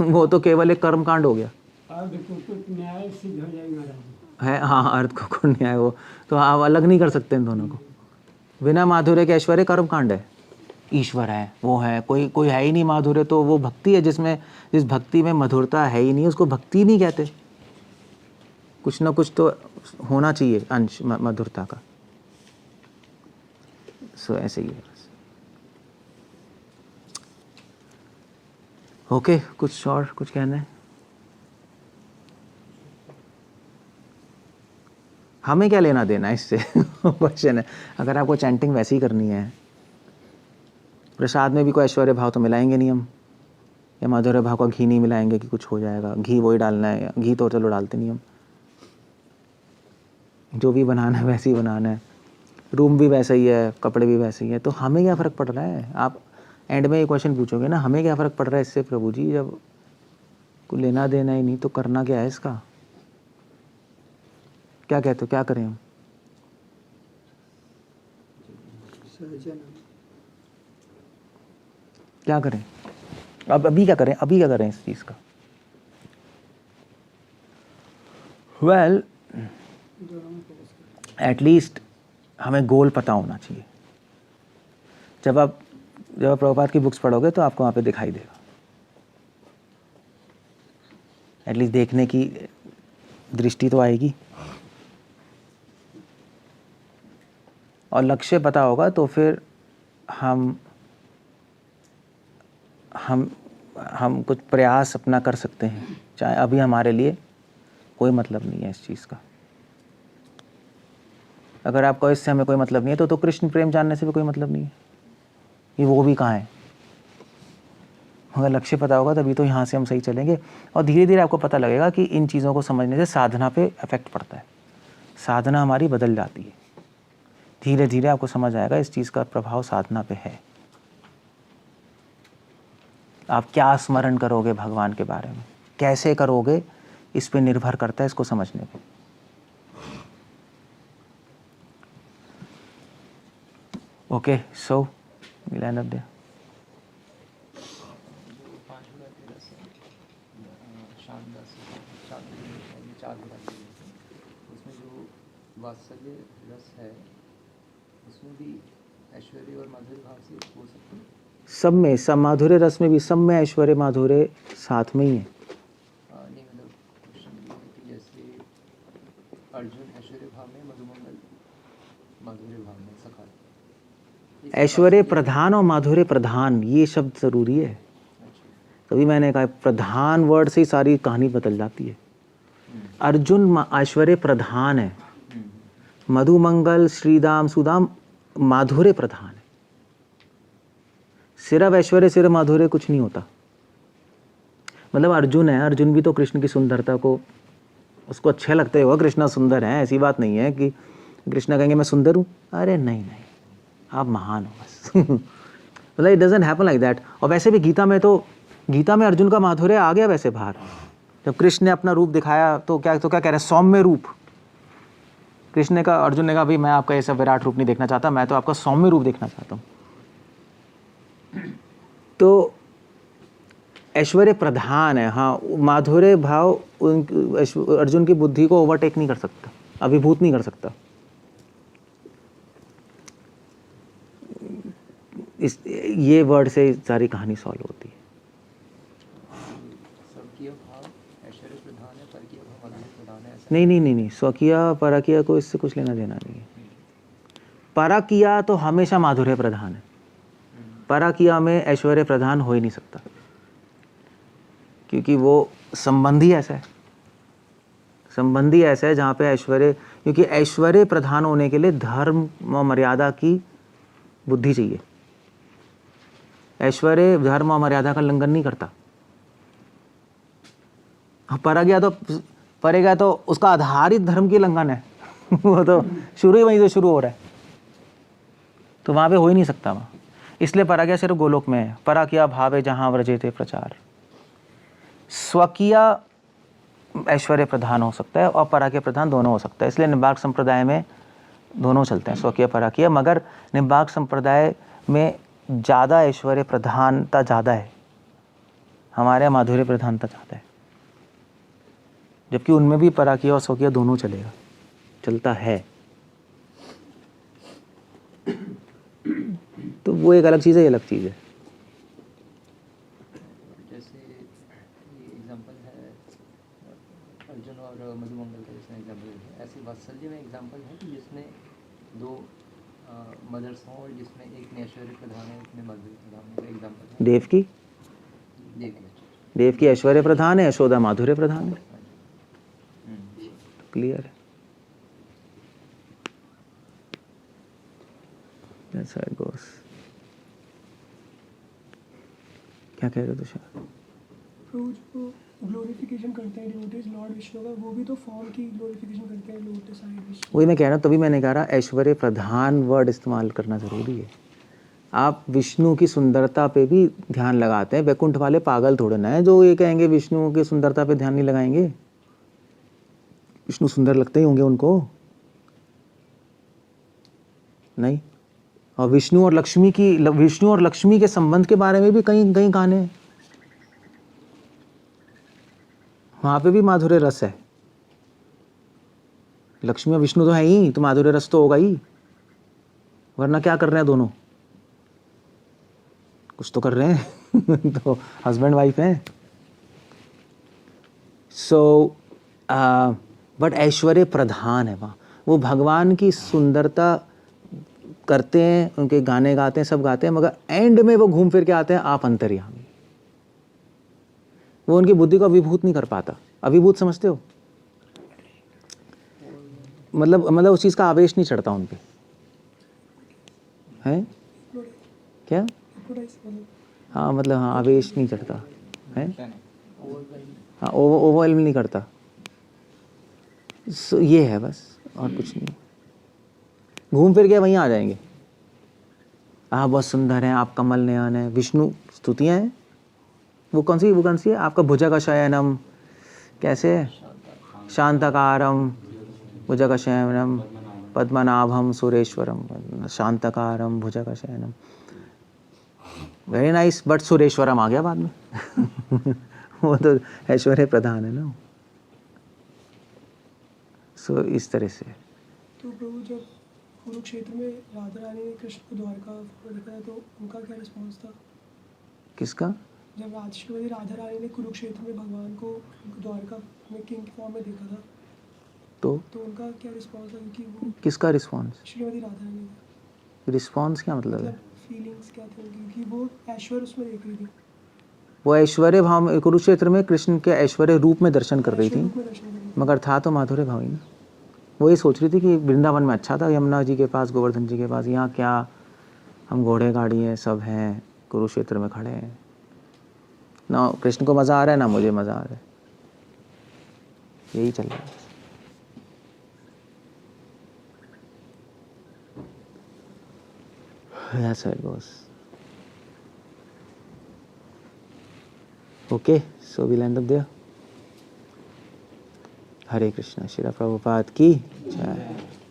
वो तो केवल एक कर्मकांड हो गया न्याय सिद्ध हो जाएगा महाराज है। हाँ, अर्थ को न्याय, वो तो आप अलग नहीं कर सकते इन दोनों को। बिना माधुर्य के ऐश्वर्य कर्मकांड है, ईश्वर है, वो है, कोई है ही नहीं। माधुर्य तो वो भक्ति है जिस भक्ति में मधुरता है ही नहीं, उसको भक्ति नहीं कहते। कुछ ना कुछ तो होना चाहिए अंश मधुरता का। सो ऐसे ही है। ओके, कुछ और कुछ कहना है? हमें क्या लेना देना इससे? क्वेश्चन है। अगर आपको चैंटिंग वैसी ही करनी है, प्रसाद में भी कोई ऐश्वर्य भाव तो मिलाएंगे नहीं हम, या माधुर्य भाव का घी नहीं मिलाएंगे कि कुछ हो जाएगा। घी वही डालना है, घी तो चलो डालते नहीं हम, जो भी बनाना है वैसे ही बनाना है। रूम भी वैसा ही है, कपड़े भी वैसे ही है, तो हमें क्या फ़र्क पड़ रहा है? आप एंड में ये क्वेश्चन पूछोगे ना, हमें क्या फ़र्क पड़ रहा है इससे प्रभु जी? जब कोई लेना देना ही नहीं तो करना क्या है इसका? क्या कहते हो, क्या करें हम? क्या करें अब? अभी क्या करें? अभी क्या करें इस चीज़ का? वेल, एटलीस्ट हमें गोल पता होना चाहिए। जब आप प्रभुपाद की बुक्स पढ़ोगे तो आपको वहाँ पे दिखाई देगा, एटलीस्ट देखने की दृष्टि तो आएगी, और लक्ष्य पता होगा तो फिर हम हम कुछ प्रयास अपना कर सकते हैं, चाहे अभी हमारे लिए कोई मतलब नहीं है इस चीज़ का। अगर आपको इससे हमें कोई मतलब नहीं है तो कृष्ण प्रेम जानने से भी कोई मतलब नहीं है कि वो भी कहाँ है। अगर लक्ष्य पता होगा तभी तो यहाँ से हम सही चलेंगे। और धीरे धीरे आपको पता लगेगा कि इन चीज़ों को समझने से साधना पे इफेक्ट पड़ता है, साधना हमारी बदल जाती है। धीरे धीरे आपको समझ आएगा इस चीज़ का प्रभाव साधना पे है। आप क्या स्मरण करोगे भगवान के बारे में, कैसे करोगे, इस पे निर्भर करता है इसको समझने पे। Okay, so we'll end up there. उसमें जो वात्सल्य रस है उसमें भी ऐश्वर्य और माधुर्य भाव से हो सकते हैं। सब में, सब माधुर्य रस में भी, सब में ऐश्वर्य माधुर्य साथ में ही है। नहीं मतलब क्वेश्चन ये है कि जैसे अर्जुन ऐश्वर्य भाव में, मधुमंगल माधुर्य भाव में सखा। ऐश्वर्य प्रधान और माधुर्य प्रधान, ये शब्द जरूरी है। तभी मैंने कहा प्रधान वर्ड से ही सारी कहानी बदल जाती है। अर्जुन ऐश्वर्य प्रधान है, मधुमंगल श्रीदाम सुदाम माधुर्य प्रधान है। सिर्फ ऐश्वर्य सिर्फ माधुर्य कुछ नहीं होता। मतलब अर्जुन है, अर्जुन भी तो कृष्ण की सुंदरता को, उसको अच्छे लगते होगा कृष्णा सुंदर है, ऐसी बात नहीं है कि कृष्णा कहेंगे मैं सुंदर हूँ, अरे नहीं नहीं आप महान हो बस। मतलब it doesn't happen like that. और वैसे भी गीता में अर्जुन का माधुर्य आ गया वैसे बाहर। जब कृष्ण ने अपना रूप दिखाया तो क्या कह रहे हैं, सौम्य रूप। कृष्ण ने कहा, अर्जुन ने कहा भाई मैं आपका ऐसा विराट रूप नहीं देखना चाहता, मैं तो आपका सौम्य रूप देखना चाहता हूँ। तो ऐश्वर्य प्रधान है, हाँ, माधुर्य भाव अर्जुन की बुद्धि को ओवरटेक नहीं कर सकता, अभिभूत नहीं कर सकता। ये वर्ड से सारी कहानी सॉल्व होती है। स्वकीय भाव ऐश्वर्य प्रधान है, परकीय भाव माधुर्य प्रधान है। नहीं, स्वकीय परकीय को इससे कुछ लेना देना नहीं है। परकीय तो हमेशा माधुर्य प्रधान है, परकीय में ऐश्वर्य प्रधान हो ही नहीं सकता, क्योंकि वो संबंधी ऐसा है जहाँ पे ऐश्वर्य, क्योंकि ऐश्वर्य प्रधान होने के लिए धर्म और मर्यादा की बुद्धि चाहिए। ऐश्वर्य धर्म और मर्यादा का उल्लंघन नहीं करता। परेगा तो उसका आधारित धर्म की उल्लंघन है। वो तो शुरू ही वहीं से शुरू हो रहा है, तो वहां पे हो ही नहीं सकता वहां। इसलिए पराज्ञा सिर्फ गोलोक में है। पराज्ञा भाव है जहां व्रजेते प्रचार। स्वकीय ऐश्वर्य प्रधान हो सकता है और पराज्ञा प्रधान दोनों हो सकता है। इसलिए निम्बार्क संप्रदाय में दोनों चलते हैं, स्वकीय पराज्ञा। मगर निम्बार्क संप्रदाय में ज़्यादा ऐश्वर्य प्रधानता ज़्यादा है, हमारे यहाँ माधुर्य प्रधानता ज़्यादा है। जबकि उनमें भी पराज्ञा और स्वकीय दोनों चलता है। तो वो एक अलग चीज़ है, ये अलग चीज़ है। जैसे ये एग्जांपल है अर्जुन और मधुमंगल का, जिसमें एग्जांपल है, ऐसे वात्सल्य में एग्जांपल है कि जिसमें दो मदर्स हों और जिसमें एक ने ऐश्वर्य प्रधान है, एक ने माधुर्य प्रधान है। एग्जांपल है देव की ऐश्वर्य प्रधान है, यशोदा माधुर्य प्रधान है। क्लियर है। That's how it goes. क्या कह रहे हो तुषार? जो ग्लोरिफिकेशन करते हैं डिवोटीज लॉर्ड विष्णु का, वो भी तो फॉर्म की ग्लोरिफिकेशन करते हैं लोटस साइड विष्णु। वही मैं कह रहा हूँ, तभी मैंने कहा ऐश्वर्य प्रधान वर्ड इस्तेमाल करना जरूरी है। आप विष्णु की सुंदरता पे भी ध्यान लगाते हैं। वैकुंठ वाले पागल थोड़े ना है जो ये कहेंगे विष्णु की सुंदरता पे ध्यान नहीं लगाएंगे। विष्णु सुंदर लगते ही होंगे उनको, नहीं? और विष्णु और लक्ष्मी के संबंध के बारे में भी कहीं गाने हैं, वहां पे भी माधुर्य रस है। लक्ष्मी और विष्णु तो है ही, तो माधुर्य रस तो होगा ही, वरना क्या कर रहे हैं दोनों? कुछ तो कर रहे हैं। तो हस्बैंड वाइफ हैं। सो बट ऐश्वर्य प्रधान है वहाँ। वो भगवान की सुंदरता करते हैं, उनके गाने गाते हैं, सब गाते हैं, मगर एंड में वो घूम फिर के आते हैं आप अंतर्यामी। वो उनकी बुद्धि को अभिभूत नहीं कर पाता। अभिभूत समझते हो? मतलब उस चीज़ का आवेश नहीं चढ़ता उन पे, है क्या? हाँ मतलब हाँ, आवेश नहीं चढ़ता है, हाँ ओवरवेल्म नहीं करता। ये है बस, और कुछ नहीं। घूम फिर के वहीं आ जाएंगे। आप बहुत सुंदर हैं, आप कमल नयन है, विष्णु स्तुतियाँ हैं। वो कौन सी है आपका? भुजगशयनम, कैसे है? शांतकारम भुजगशयनम पद्मनाभम सुरेश्वरम, शांतकारम भुजगशयनम। वेरी नाइस, बट सुरेश्वरम आ गया बाद में वो तो ऐश्वर्य प्रधान है ना। सो इस तरह से। तो प्रभु जब कुरुक्षेत्र में राधा रानी ने कृष्ण को द्वारका में दिखाया तो उनका क्या रिस्पॉन्स था? किसका? जब श्रीमती राधा रानी ने कुरुक्षेत्र में भगवान को द्वारका में किंग फॉर्म में देखा था तो उनका क्या रिस्पॉन्स था? क्योंकि वो किसका रिस्पॉन्स? श्रीमती राधा रानी का रिस्पॉन्स क्या मतलब है? फीलिंग्स क्या थे उनकी? क्योंकि वो ऐश्वर्य उसमें देख रही थी, वो ऐश्वर्य भाव में कुरुक्षेत्र में कृष्ण के ऐश्वर्य रूप में दर्शन कर रही ऐश्वर्य थी, रूप में दर्शन कर रही थी। मगर था तो माधुर्य भाव ही ना। वो ये सोच रही थी कि वृंदावन में अच्छा था, यमुना जी के पास, गोवर्धन जी के पास, यहाँ क्या हम घोड़े गाड़ी हैं, सब हैं, कुरुक्षेत्र में खड़े हैं ना। कृष्ण को मज़ा आ रहा है ना मुझे मज़ा आ रहा है, यही चल रहा है। That's how it goes. Okay, so we'll end up there. Hare Krishna, Srila Prabhupada की जय।